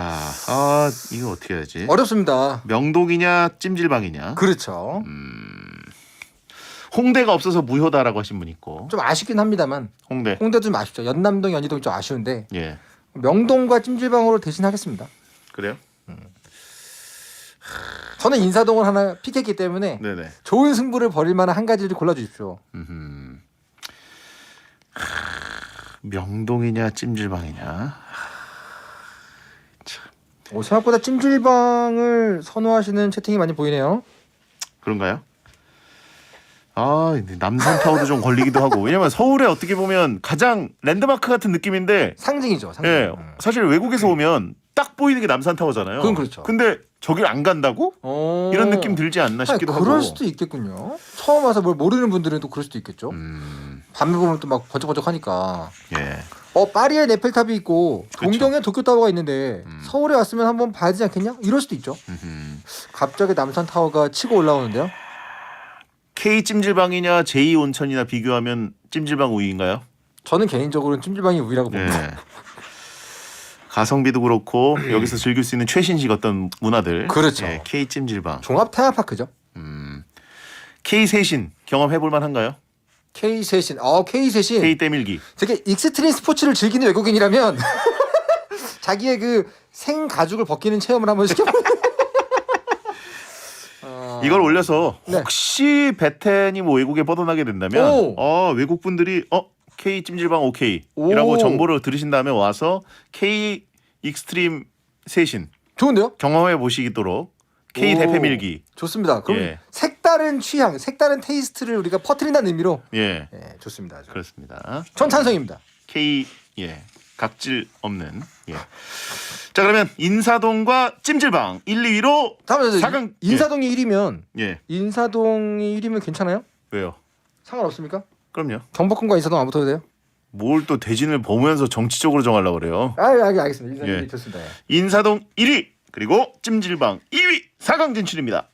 아 이거 어떻게 해야지? 어렵습니다. 명동이냐 찜질방이냐? 그렇죠. 홍대가 없어서 무효다라고 하신 분 있고. 좀 아쉽긴 합니다만 홍대. 홍대도 좀 아쉽죠. 연남동, 연희동 좀 아쉬운데 예. 명동과 찜질방으로 대신하겠습니다. 그래요? 저는 인사동을 하나 픽했기 때문에 네네. 좋은 승부를 벌일 만한 한 가지를 골라주십시오. 명동이냐 찜질방이냐. 생각보다 찜질방을 선호하시는 채팅이 많이 보이네요. 그런가요? 아, 남산타워도 좀 걸리기도 하고. 왜냐면 서울에 어떻게 보면 가장 랜드마크 같은 느낌인데, 상징이죠. 상징. 예, 사실 외국에서 오면 딱 보이는 게 남산타워잖아요. 그건 그렇죠. 근데 저길 안 간다고? 이런 느낌 들지 않나 싶기도 하고. 그럴 수도 있겠군요. 처음 와서 뭘 모르는 분들은 또 그럴 수도 있겠죠. 밤에 보면 또 막 번쩍번쩍하니까. 예. 파리에 네펠탑이 있고 그쵸. 동경에 도쿄타워가 있는데 서울에 왔으면 한번 봐야 되지 않겠냐? 이럴 수도 있죠. 갑자기 남산타워가 치고 올라오는데요. K 찜질방이냐 J 온천이나 비교하면 찜질방 우위인가요? 저는 개인적으로는 찜질방이 우위라고 봅니다. 예. 가성비도 그렇고 여기서 즐길 수 있는 최신식 어떤 문화들. 그렇죠. 예, K 찜질방. 종합 테마파크죠. K 세신 경험해볼 만한가요? K 세신. K 세신. K 때밀기. 되게 익스트림 스포츠를 즐기는 외국인이라면 자기의 그 생가죽을 벗기는 체험을 한번 시켜보는. 이걸 올려서 네. 혹시 베텐이 뭐 외국에 뻗어나게 된다면 오. 외국 분들이 K 찜질방 오케이라고 오. 정보를 들으신 다음에 와서 K 익스트림 세신 좋은데요? 경험해 보시도록 K 오. 대패밀기. 좋습니다. 그럼 예. 색다른 취향, 색다른 테이스트를 우리가 퍼뜨린다는 의미로 예, 좋습니다. 아주. 그렇습니다. 전 찬성입니다. K 각질 없는. 자, 그러면 인사동과 찜질방 1, 2위로 다음에 4강. 인사동이 1위면 예. 인사동이 1위면 괜찮아요? 왜요? 상관없습니까? 그럼요. 경복궁과 인사동 안 붙어도 돼요? 뭘 또 대진을 보면서 정치적으로 정하려고 그래요. 알겠습니다. 인사동이 예. 좋습니다. 인사동 1위 그리고 찜질방 2위 4강 진출입니다.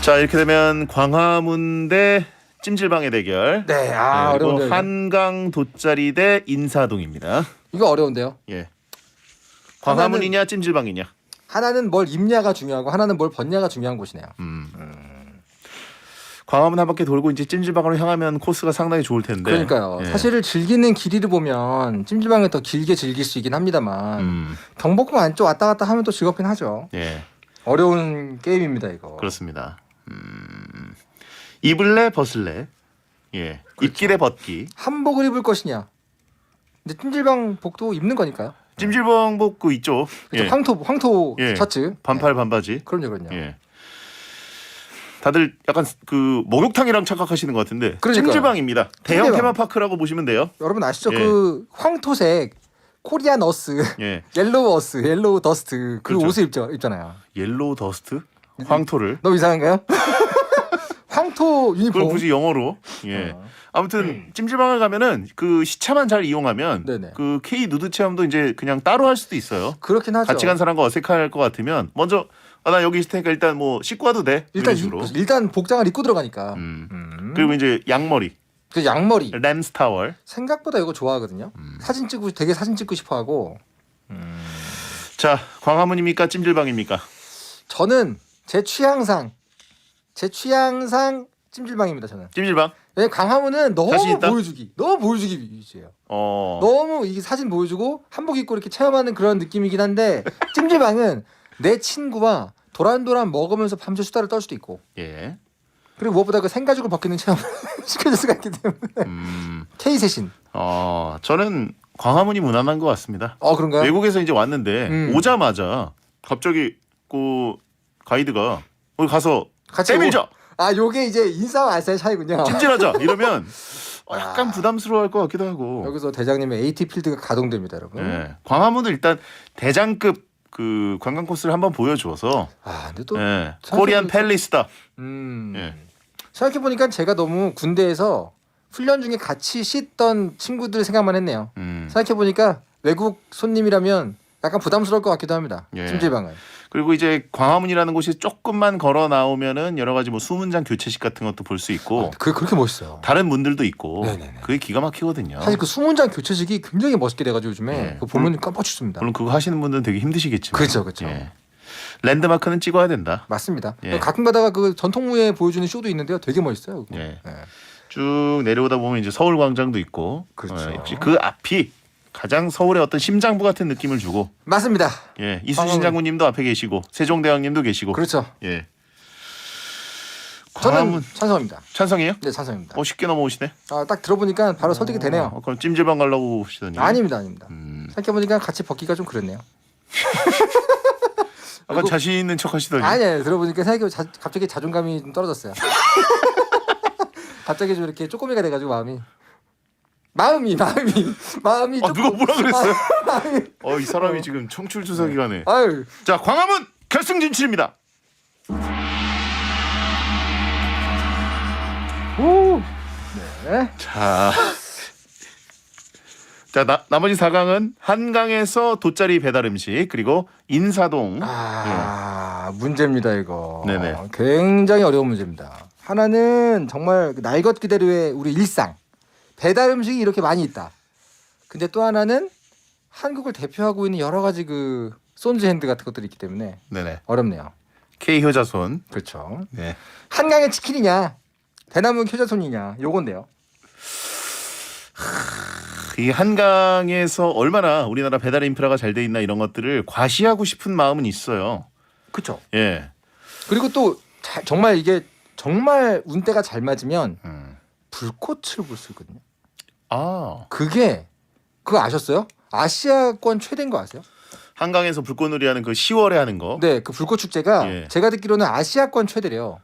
자, 이렇게 되면 광화문 대 찜질방의 대결. 네, 그리고 어려운데요. 이거. 한강 돗자리 대 인사동입니다. 이거 어려운데요. 예. 광화문이냐 찜질방이냐. 하나는 뭘 입냐가 중요하고 하나는 뭘 벗냐가 중요한 곳이네요. 광화문 한 바퀴 돌고 이제 찜질방으로 향하면 코스가 상당히 좋을 텐데. 그러니까요. 예. 사실을 즐기는 길이를 보면 찜질방을 더 길게 즐길 수 있긴 합니다만 경복궁 안쪽 왔다 갔다 하면 또 즐겁긴 하죠. 예. 어려운 게임입니다 이거. 그렇습니다. 입을래 벗을래. 예. 그렇죠. 입기 대 벗기. 한복을 입을 것이냐. 근데 찜질방 복도 입는 거니까요. 찜질방복 그 있죠. 그렇죠. 예. 황토 예. 셔츠. 반팔 반바지. 그럼요. 예. 다들 약간 그 목욕탕이랑 착각하시는 것 같은데 그러니까요. 찜질방입니다. 대형 찜질방. 테마파크라고 보시면 돼요. 여러분 아시죠? 예. 그 황토색 코리안 어스, 예. 옐로우 어스, 옐로우 더스트 그 그렇죠. 옷을 입잖아요. 옐로우 더스트? 황토를. 너무 이상한가요? 황토 그걸 유니폼. 굳이 영어로. 예. 아무튼 찜질방을 가면은 그 시차만 잘 이용하면 네네. 그 K 누드 체험도 이제 그냥 따로 할 수도 있어요. 그렇긴 하죠. 같이 간 사람과 어색할 것 같으면 먼저 나 여기 있을 테니까 일단 뭐 씻고 와도 돼. 일단 이런 식으로. 일단 복장을 입고 들어가니까. 그리고 이제 양머리, 그 양머리. 램스 타월. 생각보다 이거 좋아하거든요. 사진 찍고 싶어하고. 자, 광화문입니까 찜질방입니까? 저는 제 취향상 찜질방입니다. 저는. 찜질방. 왜 광화문은 자신 너무 있다? 너무 보여주기 위주예요. 어. 너무 이게 사진 보여주고 한복 입고 이렇게 체험하는 그런 느낌이긴 한데 찜질방은 내 친구와 도란도란 먹으면서 밤새 수다를 떨 수도 있고 예. 그리고 무엇보다 그 생가죽을 벗기는 체험을 시켜줄 수가 있기 때문에 K 세신. 저는 광화문이 무난한 것 같습니다. 그런가요? 외국에서 이제 왔는데 오자마자 갑자기 그 가이드가 거기 가서 같이 때밀자, 요게 이제 인싸와 알싸의 차이군요. 찜질하자 이러면 약간 부담스러워할 것 같기도 하고. 여기서 대장님의 AT 필드가 가동됩니다, 여러분. 예. 광화문은 일단 대장급 그 관광 코스를 한번 보여줘서. 근데 또 예. 코리안 팰리스다. 예. 생각해 보니까 제가 너무 군대에서 훈련 중에 같이 씻던 친구들 생각만 했네요. 생각해 보니까 외국 손님이라면 약간 부담스러울 것 같기도 합니다. 예. 찜질방은. 그리고 이제 광화문이라는 곳이 조금만 걸어 나오면은 여러 가지 뭐 수문장 교체식 같은 것도 볼 수 있고 그렇게 멋있어요. 다른 문들도 있고 네네네. 그게 기가 막히거든요. 사실 그 수문장 교체식이 굉장히 멋있게 돼가지고 요즘에 예. 그거 보면 깜빡 죽습니다. 물론 그거 하시는 분들은 되게 힘드시겠지만. 그렇죠. 예. 랜드마크는 찍어야 된다. 맞습니다. 예. 가끔 가다가 그 전통무예 보여주는 쇼도 있는데요. 되게 멋있어요. 그거. 예. 예. 쭉 내려오다 보면 이제 서울광장도 있고. 그렇죠. 역시 그 앞이 가장 서울의 어떤 심장부 같은 느낌을 주고 맞습니다. 예 이순신 장군님도 앞에 계시고 세종대왕님도 계시고 그렇죠. 예 저는 광화문 찬성입니다. 찬성이에요? 네, 찬성입니다. 쉽게 넘어오시네. 딱 들어보니까 바로 설득이 되네요. 그럼 찜질방 가려고 하시더니 아닙니다, 아닙니다. 음. 생각해보니까 같이 벗기가 좀 그렇네요. 아까 자신 있는 척 하시더니 아니, 들어보니까 갑자기 자존감이 좀 떨어졌어요. 갑자기 좀 이렇게 쪼꼬미가 돼가지고 마음이 누가 뭐라 그랬어요? 마음이 이 사람이 지금 청출 조사 기간에 아유 자 광화문 결승 진출입니다. 오. 네. 자 나머지 4강은 한강에서 돗자리 배달 음식 그리고 인사동 문제입니다 이거. 네네. 굉장히 어려운 문제입니다. 하나는 정말 날 것 그대로의 우리 일상 배달 음식이 이렇게 많이 있다. 근데 또 하나는 한국을 대표하고 있는 여러 가지 그 손즈핸드 같은 것들이 있기 때문에 네네 어렵네요. K 효자손 그렇죠. 네. 한강의 치킨이냐 대나무 효자손이냐 요건데요. 이 한강에서 얼마나 우리나라 배달 인프라가 잘 돼 있나 이런 것들을 과시하고 싶은 마음은 있어요. 그렇죠. 예. 그리고 또 정말 이게 정말 운때가 잘 맞으면 불꽃을 볼 수 있거든요. 그거 아셨어요? 아시아권 최대인 거 아세요? 한강에서 불꽃놀이 하는 그 10월에 하는 거. 네, 그 불꽃 축제가 예. 제가 듣기로는 아시아권 최대래요.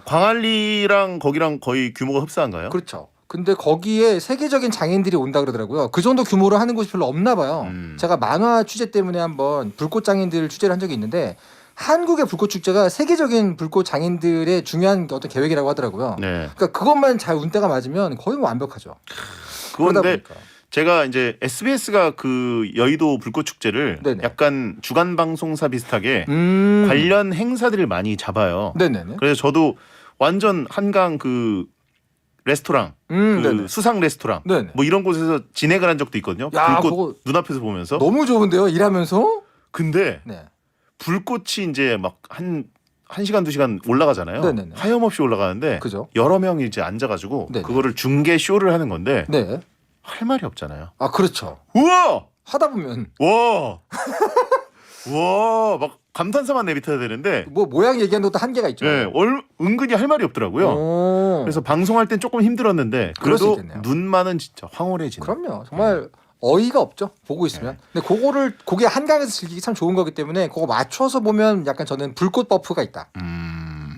광안리랑 거기랑 거의 규모가 흡사한가요? 그렇죠. 근데 거기에 세계적인 장인들이 온다 그러더라고요. 그 정도 규모로 하는 곳이 별로 없나 봐요. 제가 만화 취재 때문에 한번 불꽃 장인들 취재를 한 적이 있는데 한국의 불꽃 축제가 세계적인 불꽃 장인들의 중요한 어떤 계획이라고 하더라고요. 네. 그러니까 그것만 잘 운때가 맞으면 거의 뭐 완벽하죠. 그러다 그런데 보니까. 제가 이제 SBS가 그 여의도 불꽃 축제를 네네. 약간 주간 방송사 비슷하게 관련 행사들을 많이 잡아요. 네네네. 그래서 저도 완전 한강 그 레스토랑, 그 네네. 수상 레스토랑 네네. 뭐 이런 곳에서 진행을 한 적도 있거든요. 야, 불꽃 그거 눈앞에서 보면서. 너무 좋은데요, 일하면서? 근데 네. 불꽃이 이제 막 한 시간 2시간 올라가잖아요. 네네네. 하염없이 올라가는데 그죠? 여러 명이 이제 앉아가지고 네네. 그거를 중계 쇼를 하는 건데 네. 할 말이 없잖아요. 그렇죠. 우와, 하다 보면 와, 와, 막 감탄사만 내뱉어야 되는데 뭐 모양 얘기하는 것도 한계가 있죠. 네, 은근히 할 말이 없더라고요. 오. 그래서 방송할 땐 조금 힘들었는데 그럴 수 그래도 있겠네요. 눈만은 진짜 황홀해지는. 그럼요. 정말 어이가 없죠. 보고 있으면. 근데 그게 한강에서 즐기기 참 좋은 거기 때문에 그거 맞춰서 보면 약간 저는 불꽃 버프가 있다.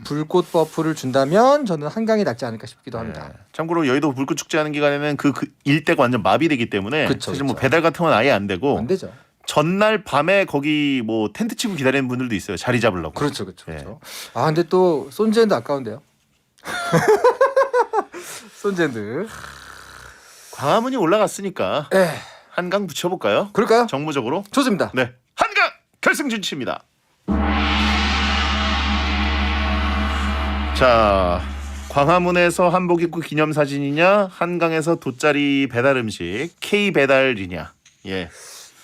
불꽃 버프를 준다면 저는 한강이 낫지 않을까 싶기도 합니다. 참고로 여의도 불꽃 축제 하는 기간에는 그 일대가 완전 마비되기 때문에 그쵸, 사실 뭐 그쵸. 배달 같은 건 아예 안 되고 안 되죠. 전날 밤에 거기 뭐 텐트 치고 기다리는 분들도 있어요. 자리 잡으려고. 그렇죠, 그렇죠, 네. 그렇죠. 근데 또 손즈핸드 아까운데요. 손즈핸드. 광화문이 올라갔으니까 에, 한강 붙여볼까요? 그럴까요? 정무적으로. 좋습니다. 네, 한강 결승 진출입니다. 자, 광화문에서 한복 입고 기념사진이냐, 한강에서 돗자리 배달 음식 K 배달이냐. 예.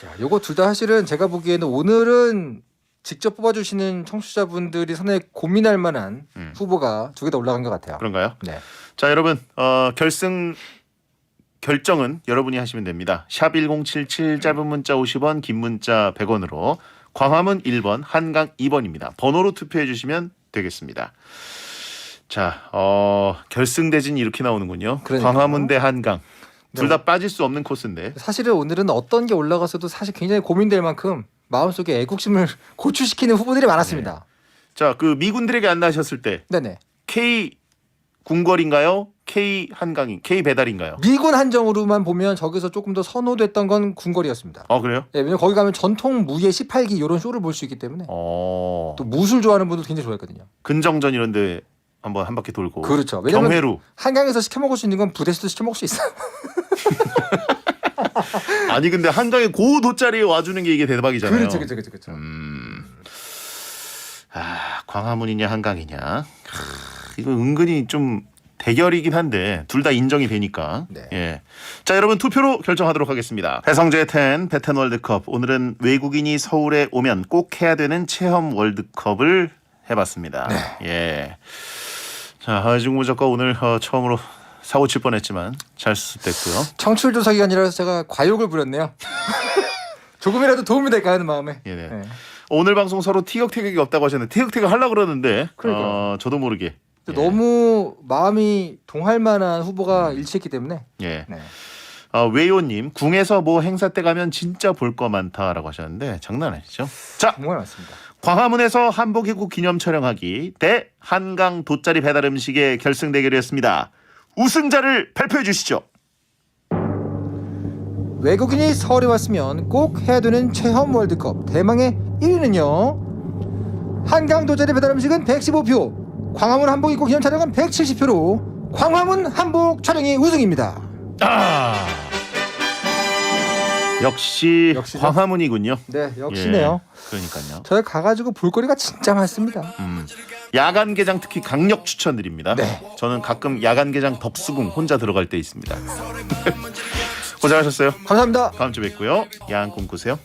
자, 요거 둘 다 사실은 제가 보기에는 오늘은 직접 뽑아주시는 청취자분들이 상당히 고민할 만한 후보가 두 개 다 올라간 것 같아요. 그런가요? 네. 자, 여러분 결승 결정은 여러분이 하시면 됩니다. 샵 1077 짧은 문자 50원, 긴 문자 100원으로 광화문 1번, 한강 2번입니다. 번호로 투표해 주시면 되겠습니다. 자, 결승 대진이 이렇게 나오는군요. 그러니까요. 광화문 대 한강. 둘 다 네. 빠질 수 없는 코스인데. 사실은 오늘은 어떤 게 올라가서도 사실 굉장히 고민될 만큼 마음속에 애국심을 고취시키는 후보들이 많았습니다. 자, 그 미군들에게 안내하셨을 때 네네. K 궁궐인가요? K 배달인가요? 미군 한정으로만 보면 저기서 조금 더 선호됐던 건 궁궐이었습니다. 그래요? 네, 왜냐면 거기 가면 전통 무예 18기 이런 쇼를 볼 수 있기 때문에 또 무술 좋아하는 분들 굉장히 좋아했거든요. 근정전 이런데 한번 한 바퀴 돌고. 그렇죠. 왜냐면 경회로. 한강에서 시켜 먹을 수 있는 건 부대에서도 시켜 먹을 수 있어요. 아니 근데 한강에 고 돗자리에 와주는 게 이게 대박이잖아요. 그렇죠. 광화문이냐 한강이냐. 이거 은근히 좀 대결이긴 한데 둘 다 인정이 되니까. 네. 예. 자, 여러분 투표로 결정하도록 하겠습니다. 배성재의 10 배텐 월드컵. 오늘은 외국인이 서울에 오면 꼭 해야 되는 체험 월드컵을 해봤습니다. 네. 예. 자, 하중무적과 오늘 처음으로 사고 칠 뻔했지만 잘 수습됐고요. 청취율 조사 기간이라서 제가 과욕을 부렸네요. 조금이라도 도움이 될까 하는 마음에. 예, 네. 네. 오늘 방송 서로 티격태격이 없다고 하셨는데 티격태격 하려고 그러는데 그러니까요. 저도 모르게 너무 마음이 동할 만한 후보가 일치했기 때문에. 예. 네. 외요님 궁에서 뭐 행사 때 가면 진짜 볼 거 많다라고 하셨는데 장난 아니죠. 자, 정말 많습니다. 광화문에서 한복 입고 기념 촬영하기 대 한강 돗자리 배달 음식의 결승 대결이었습니다. 우승자를 발표해 주시죠. 외국인이 서울에 왔으면 꼭 해야 되는 체험 월드컵 대망의 1위는요. 한강 돗자리 배달 음식은 115표, 광화문 한복 입고 기념 촬영은 170표로 광화문 한복 촬영이 우승입니다. 역시 역시죠? 광화문이군요. 네, 역시네요. 예, 그러니까요. 저희 가가지고 볼거리가 진짜 많습니다. 야간 개장 특히 강력 추천드립니다. 네. 저는 가끔 야간 개장 덕수궁 혼자 들어갈 때 있습니다. 고생하셨어요. 감사합니다. 다음 주 뵙고요. 야한 꿈 꾸세요.